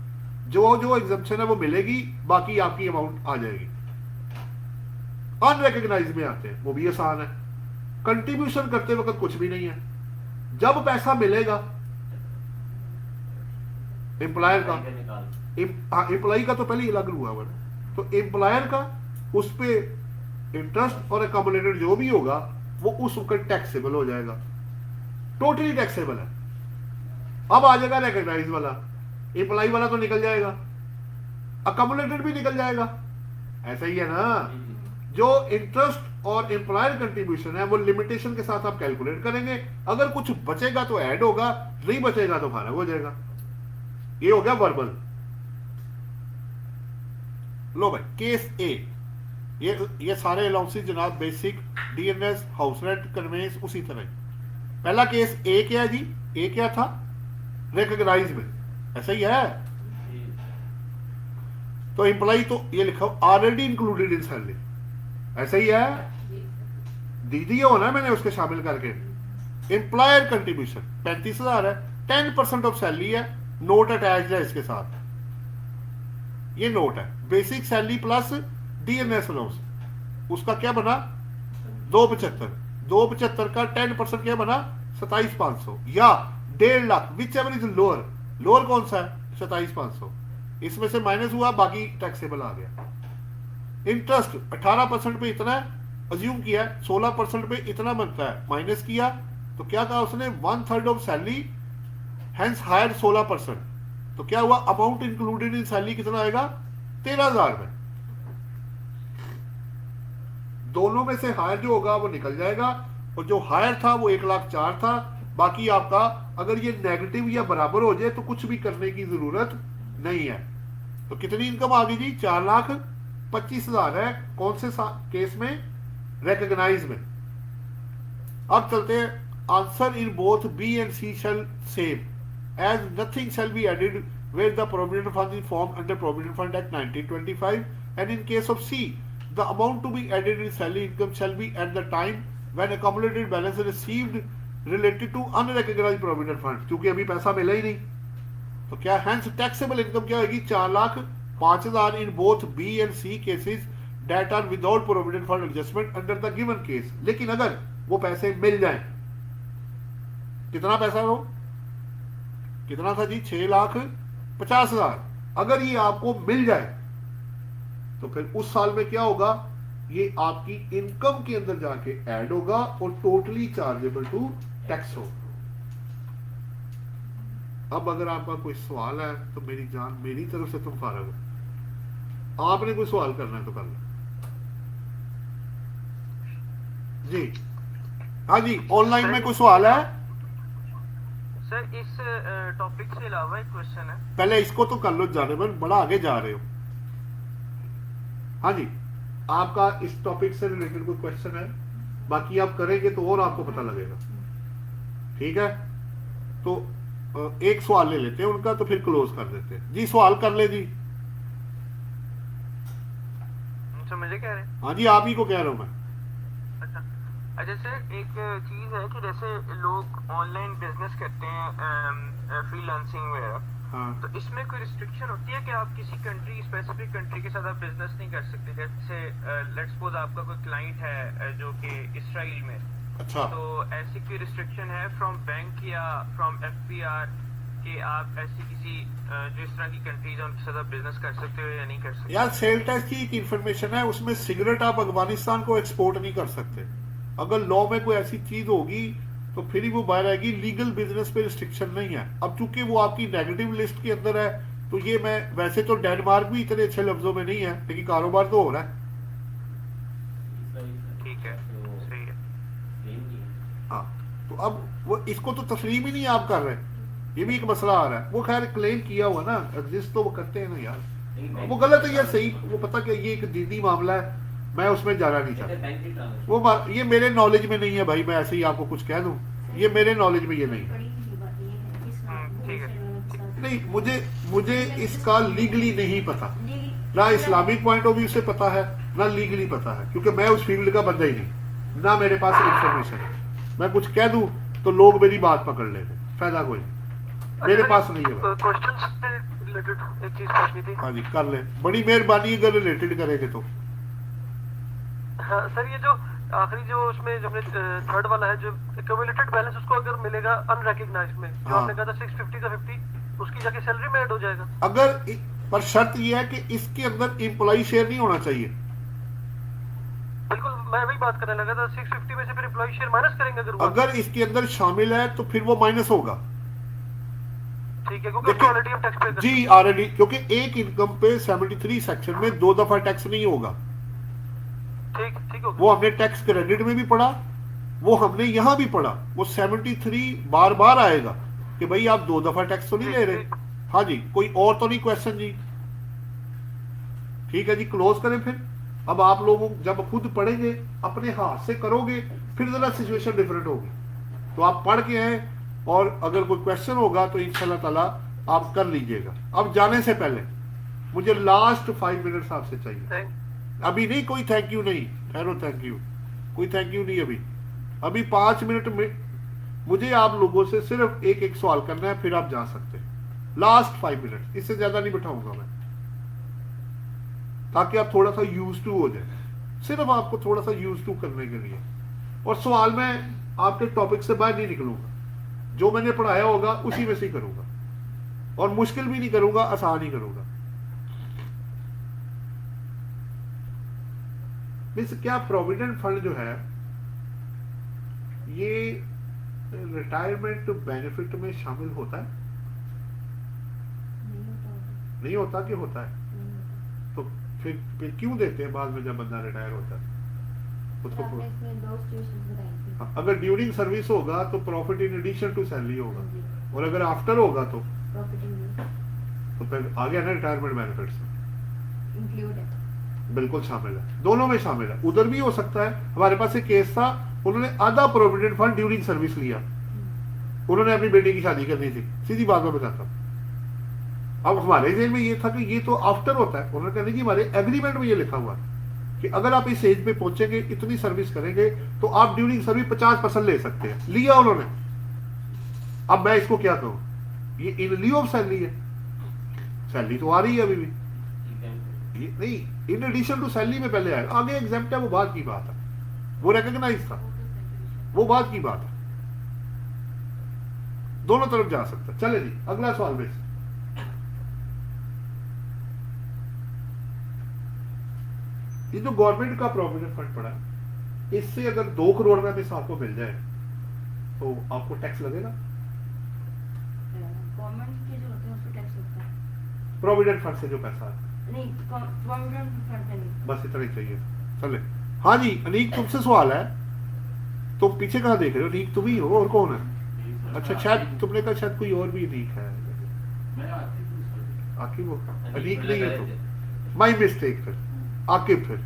जो जो एग्जेम्पशन है वो मिलेगी, बाकी आपकी अमाउंट आ जाएगी। अनरिकॉग्नाइज्ड में आते हैं, वो भी आसान है, कंट्रीब्यूशन करते वक्त कुछ भी नहीं है, जब पैसा मिलेगा एम्प्लॉयर का, एम्प्लॉय का तो पहले ही अलग हुआ हुआ, तो एम्प्लॉयर का उस पे इंटरेस्ट और अकोमोडेटेड जो भी होगा वो उस वक्त टैक्सेबल हो जाएगा, टोटली टैक्सेबल है। अब आ जाएगा रिकॉग्नाइज वाला, एम्प्लॉय वाला तो निकल जाएगा, अकोमोडेटेड भी निकल जाएगा, ऐसा ही है ना। जो इंटरेस्ट और एम्प्लॉयर कंट्रीब्यूशन है वो लिमिटेशन के साथ आप कैलकुलेट करेंगे, अगर कुछ बचेगा तो ऐड होगा, नहीं बचेगा तो फर्क हो जाएगा। ये हो गया वर्बल। लो भाई केस ए, ये सारे अलाउंसेस जनाब basic, DNS, house rent, conveyance उसी तरह। पहला केस ए क्या है जी, ए क्या था, रिकॉग्नाइज में, ऐसा ही है। तो एम्प्लॉय तो ये लिखा ऑलरेडी इंक्लूडेड इन सैलरी, ऐसा ही है, दी दिया होना मैंने उसके शामिल करके। एम्प्लॉयर कंट्रीब्यूशन 35,000 है, 10% ऑफ सैलरी है, नोट अटैच्ड है इसके साथ, ये नोट है। Basic salary plus DNS allowance, उसका क्या बना 275, 275 का 10% क्या बना 27,500 या 1.5 lakh, which ever is lower. Lower कौन सा है? 27,500, इसमें से माइनस हुआ, बाकी टैक्सेबल आ गया। इंटरेस्ट 18% पे इतना है, अज्यूम किया, 16% पे इतना बनता है, माइनस किया तो क्या कहा उसने? 1/3 ऑफ सैलरी, हेंस हायर 16%। तो क्या हुआ? अमाउंट इंक्लूडेड इन सैलरी कितना आएगा? 13,000 में। दोनों में से हायर जो होगा वो निकल जाएगा, और जो हायर था वो 1,04,000 था। बाकी आपका अगर ये नेगेटिव या बराबर हो जाए तो कुछ भी करने की जरूरत नहीं है। तो कितनी इनकम आ गई जी? 4,25,000 है। कौन से केस में? रिकॉग्नाइज में। अब चलते हैं, answer in both B and C shall same as nothing shall be added where the provident fund is formed under Provident Fund Act 1925, and in case of C, the amount to be added in salary income shall be at the time when accumulated balance received related to unrecognized provident fund, क्योंकि अभी पैसा मिला ही नहीं। तो क्या hence taxable income क्या होगी? 4,05,000 in both B and C cases that are without provident fund adjustment under the given case। लेकिन अगर वो पैसे मिल जाए, कितना पैसा हो? कितना था जी? 6,50,000। अगर ये आपको मिल जाए तो फिर उस साल में क्या होगा? ये आपकी इनकम के अंदर जाके ऐड होगा और टोटली चार्जेबल टू टैक्स होगा। अब अगर आपका कोई सवाल है तो मेरी जान, मेरी तरफ से तुम फारग हो। आपने कोई सवाल करना है तो कर लो जी। हाँ जी, ऑनलाइन में कोई सवाल है? सर इस टॉपिक से अलावा एक क्वेश्चन है। पहले इसको तो कर लो, जाने पर बड़ा आगे जा रहे हो। हाँ जी, आपका इस टॉपिक से रिलेटेड कोई क्वेश्चन है? बाकी आप करेंगे तो और आपको पता लगेगा। ठीक है, तो एक सवाल ले लेते हैं उनका, तो फिर क्लोज कर देते हैं जी। सवाल कर ले जी। मुझे कह रहे हैं? हाँ जी, आप ही को कह रहा हूं मैं। अच्छा सर, एक चीज है कि जैसे लोग ऑनलाइन बिजनेस करते हैं, फ्रीलांसिंग वगैरह, हाँ। तो इसमें कोई रिस्ट्रिक्शन होती है कि आप किसी कंट्री, स्पेसिफिक कंट्री के साथ आप बिजनेस नहीं कर सकते? जैसे लेट्स सपोज आपका कोई क्लाइंट है जो कि इसराइल में, अच्छा, तो ऐसी कोई रिस्ट्रिक्शन है फ्रॉम बैंक या फ्रॉम एफपीआर कि आप ऐसी किसी जो इस तरह की कंट्रीज है उनके साथ आप बिजनेस कर सकते हो या नहीं कर सकते? यार सेल टैक्स की एक इन्फॉर्मेशन है, उसमें सिगरेट आप अफगानिस्तान को एक्सपोर्ट नहीं कर सकते। अगर लॉ में कोई ऐसी चीज होगी तो फिर ही वो बाहर आएगी। लीगल बिजनेस पे रिस्ट्रिक्शन नहीं है। अब चूंकि वो आपकी नेगेटिव लिस्ट के अंदर है, तो ये मैं वैसे तो डेनमार्क भी इतने अच्छे लफ्जों में नहीं है, लेकिन कारोबार तो हो रहा है। ठीक है, सही है। हाँ, तो अब वो इसको तो तस्लीम ही नहीं आप कर रहे, ये भी एक मसला आ रहा है। वो खैर क्लेम किया हुआ ना, एग्जिस्ट तो वो करते हैं ना यार, वो गलत है या सही, वो पता कि ये एक दीदी मामला है, मैं उसमें जाना नहीं चाहता। वो ये मेरे नॉलेज में नहीं है भाई, मैं ऐसे ही आपको कुछ कह दूं, ये मेरे नॉलेज में ये नहीं है। नहीं, मुझे इसका लीगली नहीं पता, ना इस्लामिक पॉइंट ऑफ व्यू से पता है, ना लीगली पता है, क्योंकि मैं उस फील्ड का बंदा ही नहीं, ना मेरे पास इंफॉर्मेशन है। मैं कुछ कह दूं तो लोग मेरी बात पकड़ लेते, फायदा कोई मेरे पास नहीं है। क्वेश्चन से रिलेटेड एक चीज पूछनी थी। हाँ जी, कर ले, बड़ी मेहरबानी अगर रिलेटेड करेंगे तो। हाँ सर, ये जो आखिरी जो उसमें जो हमने थर्ड वाला है, जो एक्यूमुलेटेड बैलेंस, उसको अगर मिलेगा अनरिकॉग्नाइज्ड में, जो हाँ। आपने कहा था 650 का 50, उसकी जाके सैलरी में ऐड हो जाएगा। अगर पर शर्त यह है कि इसके अंदर एम्प्लॉय शेयर नहीं होना चाहिए। बिल्कुल, मैं वही बात करने लगा था। 650 में से फिर एम्प्लॉय शेयर माइनस करेंगे अगर हुआ। अगर इसके अंदर शामिल है तो फिर वो माइनस होगा। ठीक है, क्योंकि ऑलरेडी हम टैक्स पे जी ऑलरेडी, क्योंकि एक इनकम पे 73 सेक्शन में 2 दफा टैक्स नहीं होगा। ठीक हो गया। वो हमने टैक्स क्रेडिट में भी पढ़ा, वो हमने यहां भी पढ़ा, वो 73 बार बार आएगा कि भाई आप 2 दफा टैक्स तो नहीं ले रहे। हाँ जी, कोई और तो नहीं क्वेश्चन जी? ठीक है जी, क्लोज करें फिर। अब आप लोग जब खुद पढ़ेंगे, अपने हाथ से करोगे, फिर जरा सिचुएशन डिफरेंट होगी। तो आप पढ़ के आए, और अगर कोई क्वेश्चन होगा तो इंशाल्लाह ताला आप कर लीजिएगा। अब जाने से पहले मुझे लास्ट 5 मिनट्स आपसे चाहिए। अभी नहीं, कोई थैंक यू नहीं, ठहरो, थैंक यू, कोई थैंक यू नहीं। अभी 5 मिनट में मुझे आप लोगों से सिर्फ एक सवाल करना है, फिर आप जा सकते हैं। लास्ट 5 मिनट, इससे ज्यादा नहीं बिठाऊंगा मैं, ताकि आप थोड़ा सा यूज टू हो जाए, सिर्फ आपको थोड़ा सा यूज टू करने के लिए। और सवाल में आपके टॉपिक से बाहर नहीं निकलूंगा। जो मैंने पढ़ाया होगा उसी में से ही करूंगा, और मुश्किल भी नहीं करूंगा, आसान ही करूंगा। मीन्स क्या प्रोविडेंट फंड जो है ये रिटायरमेंट बेनिफिट में शामिल होता है? नहीं होता कि होता है? तो फिर क्यों देते हैं बाद में जब बंदा रिटायर होता है उसको? आपने इसमें दो situations बताई थी। अगर ड्यूरिंग सर्विस होगा तो profit in addition to salary होगा, और अगर आफ्टर होगा तो प्रॉफिट फिर आ गया ना रिटायरमेंट बेनिफिट्स। इंक्लूड है। बिल्कुल शामिल है, दोनों में शामिल है। उधर भी हो सकता है, हमारे पास एक केस था, उन्होंने आधा प्रोविडेंट फंड ड्यूरिंग सर्विस लिया, उन्होंने अपनी बेटी की शादी करनी थी, सीधी बात में बताता हूँ। अब हमारे जेल में ये था कि ये तो आफ्टर होता है, उन्होंने कहने की हमारे एग्रीमेंट में ये लिखा हुआ है कि अगर आप इस एज पे पहुंचेंगे, इतनी सर्विस करेंगे, तो आप ड्यूरिंग सर्विस 50% ले सकते हैं। लिया उन्होंने। अब मैं इसको क्या कहूँ, ये इन लिeu ऑफ सैलरी है, सैलरी तो आ रही है अभी भी, ये नहीं इन एडिशन टू सैलरी में पहले आएगा, आगे एग्जाम्प्ट है, वो बात की बात है, वो रिकॉग्नाइज था, वो बात की बात है, दोनों तरफ जा सकता। चले जी अगला सवाल में, ये जो गवर्नमेंट का प्रोविडेंट फंड पड़ा है, इससे अगर 2 करोड़ का भी आपको मिल जाए तो आपको टैक्स लगेगा? गवर्नमेंट के जो होते हैं उसको टैक्स लगता है। प्रोविडेंट फंड से जो पैसा है, नहीं, प्रोविडेंट फंड पे नहीं। बस इतना ही चाहिए। चले हाँ जी अनीक, तुमसे सवाल है, तुम पीछे कहाँ देख रहे हो? अनीक तुम ही हो, और कौन है? अच्छा शायद तुमने कहा शायद कोई और भी अनीक है। आकिब हो? अनीक नहीं है तुम, माई मिस्टेक। फिर आकिब, फिर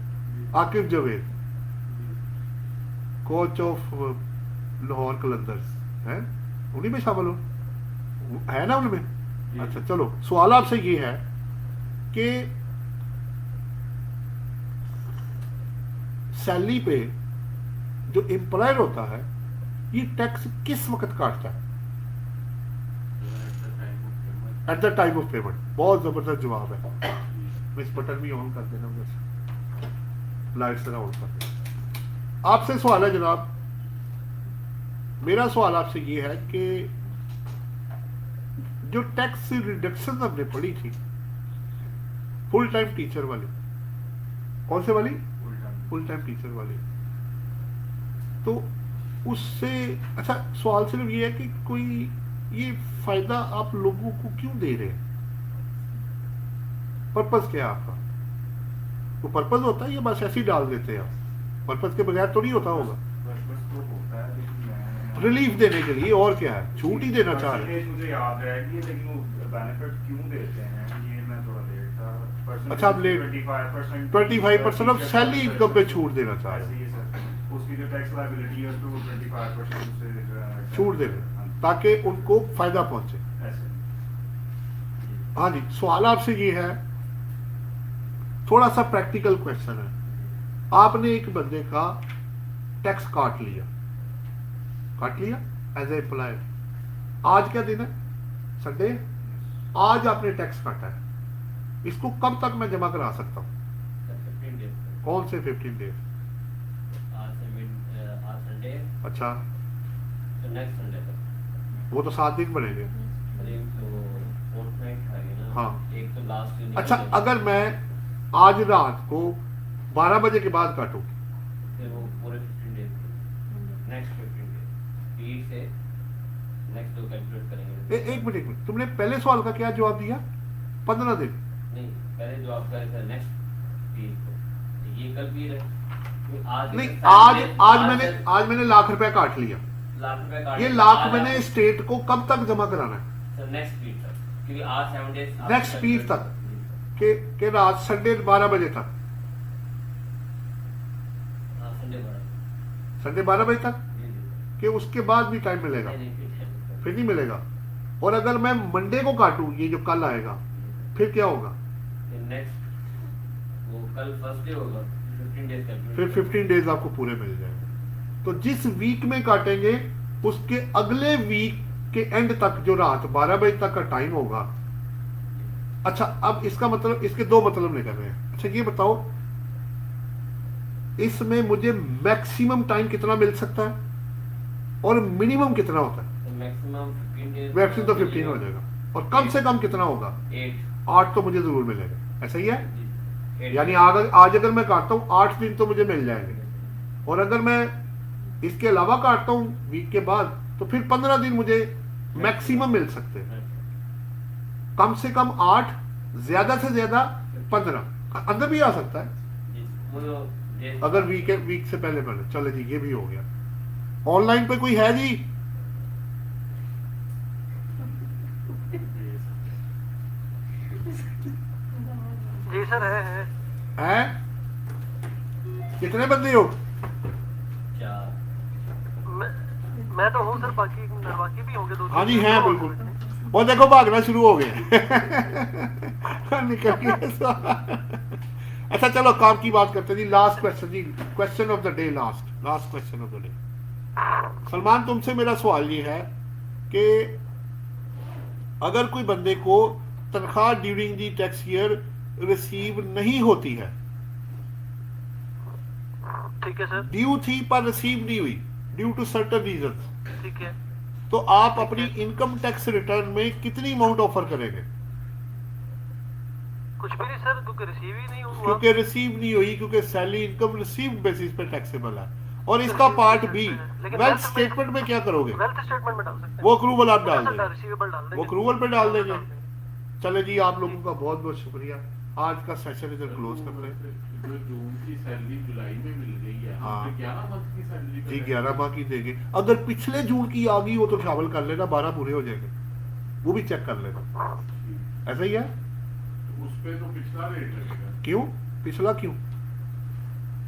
आकिब जवेद, कोच ऑफ लाहौर कलंदर्स हैं, उन्हीं में शामिल हो, है ना उनमें? अच्छा चलो, सवाल आपसे ये है कि सैलरी पे जो एम्प्लॉयर होता है ये टैक्स किस वक्त काटता है? At the time of payment. बहुत जबरदस्त जवाब है। इस बटन भी ऑन कर देना, बस लाइट से ऑन कर देना। आपसे सवाल है जनाब, मेरा सवाल आपसे ये है कि जो टैक्स रिडक्शन हमने पढ़ी थी फुल टाइम टीचर वाली, कौन से वाली? फुल टाइम टीचर वाली, तो उससे अच्छा सवाल सिर्फ ये है कि कोई ये फायदा आप लोगों को क्यों दे रहे हैं? पर्पस क्या है आपका? तो पर्पस होता है या बस ऐसे ही डाल देते हैं आप? पर्पस के बगैर तो नहीं होता होगा। रिलीफ देने के लिए, और क्या है, छूट ही देना चाह रहे हैं। मुझे याद है कि लेकिन वो बेनिफिट क्यों देते हैं, ये मैं थोड़ा लेट था। अच्छा आप लेट 25% ऑफ सैलरी इनकम पे छूट देना चाह रहे हैं, उसकी जो टैक्स लायबिलिटी है उसको 25% से छूट दे रहे हैं ताकि उनको फायदा पहुंचे। हाँ जी, सवाल आपसे ये है, थोड़ा सा प्रैक्टिकल क्वेश्चन है। आपने एक बंदे का टैक्स काट लिया एज ए एम्प्लॉयर, आज क्या दिन है? संडे। आज आपने टैक्स काटा है, इसको कब तक मैं जमा करा सकता हूँ? 15 डेज। कौन से 15 डेज? आज संडे, अच्छा, तो नेक्स्ट संडे तक। वो तो 7 दिन बनेंगे। अरे तो फोर्टनाइट है ना। हाँ। एक तो लास्ट दिन। अच्छा, अगर मैं आज रात को 12 बजे के बाद काटूं, फिर वो पूरे 15 डेज, नेक्स्ट 15 डेज पीरियड से नेक्स्ट दो कैलकुलेट करेंगे। एक मिनट, तुमने पहले सवाल का क्या जवाब दिया? 15 दिन। नहीं, पहले जो आप कह रहे थे नेक्स्ट पीरियड को, ये कल पीरियड है। आज नहीं, Saturday- आज मैंने लाख रुपए काट लिया। लाख रुपए काट ये लिया। लाख आज मैंने आपको- स्टेट को कब तक जमा कराना है? सर नेक्स्ट पीरियड तक, क्योंकि आज 7 डेज नेक्स्ट पीरियड तक के रात संडे 12 बजे तक, संडे 12 बजे तक कि उसके बाद भी टाइम मिलेगा? फिर नहीं मिलेगा। और अगर मैं मंडे को काटूं, ये जो कल आएगा, फिर क्या होगा? नेक्स्ट वो कल फर्स्ट डे होगा, 15 डेज का। फिर 15 डेज आपको पूरे मिल जाएंगे। तो जिस वीक में काटेंगे उसके अगले वीक के एंड तक जो रात 12 बजे तक का टाइम होगा। अच्छा, अब इसका मतलब, इसके दो मतलब निकल रहे हैं। अच्छा ये बताओ, इसमें मुझे मैक्सिमम टाइम कितना मिल सकता है और मिनिमम कितना होता है? मैक्सिमम 15 डेज मैक्सिमम तो 15 हो जाएगा, और कम से कम कितना होगा? 8 तो मुझे जरूर मिलेगा, ऐसा ही है? यानी आज अगर मैं काटता हूँ 8 दिन तो मुझे मिल जाएंगे, और अगर मैं इसके अलावा काटता हूँ वीक के बाद तो फिर 15 दिन मुझे मैक्सिमम मिल सकते हैं। कम से कम 8, ज्यादा से ज्यादा 15, अंदर भी आ सकता है अगर वीक से पहले पहले। चलो जी, ये भी हो गया। ऑनलाइन पे कोई है जी? जी सर है। कितने बंदे हो? मैं तो हूँ सर, बाकी भी होंगे 2। हाँ जी हैं बिल्कुल। वो देखो भागना शुरू हो गए निकल गए। अच्छा चलो काम की बात करते हैं जी। लास्ट क्वेश्चन जी, question of the day, last question of the day. Salman, तुमसे मेरा सवाल ये है कि अगर कोई बंदे को तनख्वाह during the tax year receive नहीं होती है, ठीक है सर, ड्यू थी पर रिसीव नहीं हुई ड्यू टू सर्टेन रीजंस, ठीक है, तो आप अपनी इनकम टैक्स रिटर्न में कितनी अमाउंट ऑफर करेंगे? कुछ भी नहीं सर, क्योंकि रिसीव ही नहीं हुआ। क्योंकि रिसीव नहीं हुई, क्योंकि सैलरी इनकम रिसीव बेसिस पे टैक्सेबल है। और इसका पार्ट बी, वेल्थ स्टेटमेंट में क्या करोगे? वेल्थ स्टेटमेंट में डाल सकते हैं, वो अक्रूवल आप डाल देंगे, रिसीवेबल डाल देंगे, वो अक्रूवल पे डाल देंगे। चले जी, आप लोगों का बहुत बहुत शुक्रिया। आज का सेशन इधर क्लोज कर रहे हैं। जो जून की सैलरी जुलाई में मिल गई है, हाँ। हमने 11 मंथ की सैलरी जी 11 माह की देंगे। अगर पिछले जून की आ गई वो तो शामिल कर लेना, 12 पूरे हो जाएंगे, वो भी चेक कर लेना। ऐसा ही है? उस पे तो पिछला रेट लगेगा। क्यों पिछला? क्यों?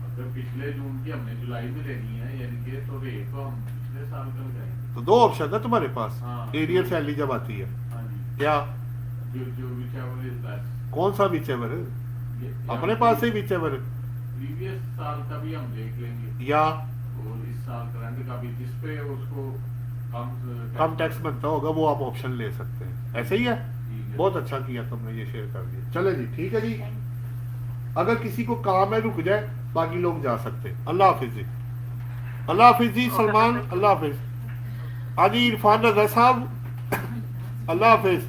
अगर पिछले जून की हमने जुलाई में लेनी है, यानी कि तो रेट तो हम पिछले साल का लगाएंगे। तो 2 ऑप्शन है तुम्हारे पास हाँ। एरियर सैलरी जब आती है। हाँ जी, क्या? जो whichever is less। कौन सा विचेवर? अपने पास ही विचेवर, प्रीवियस साल का भी हम देख लेंगे, या और इस साल करंट का भी, जिसपे उसको कम टैक्स बनता होगा वो आप ऑप्शन ले सकते हैं। ऐसे ही है? ठीक है। बहुत अच्छा किया तुमने ये शेयर कर दिया। चले जी, ठीक है जी। अगर किसी को काम है रुक जाए, बाकी लोग जा सकते हैं। अल्लाह हाफिज जी। अल्लाह हाफिज जी सलमान, अल्लाह हाफिज। हाजी इरफान रजा साहब, अल्लाह हाफिज।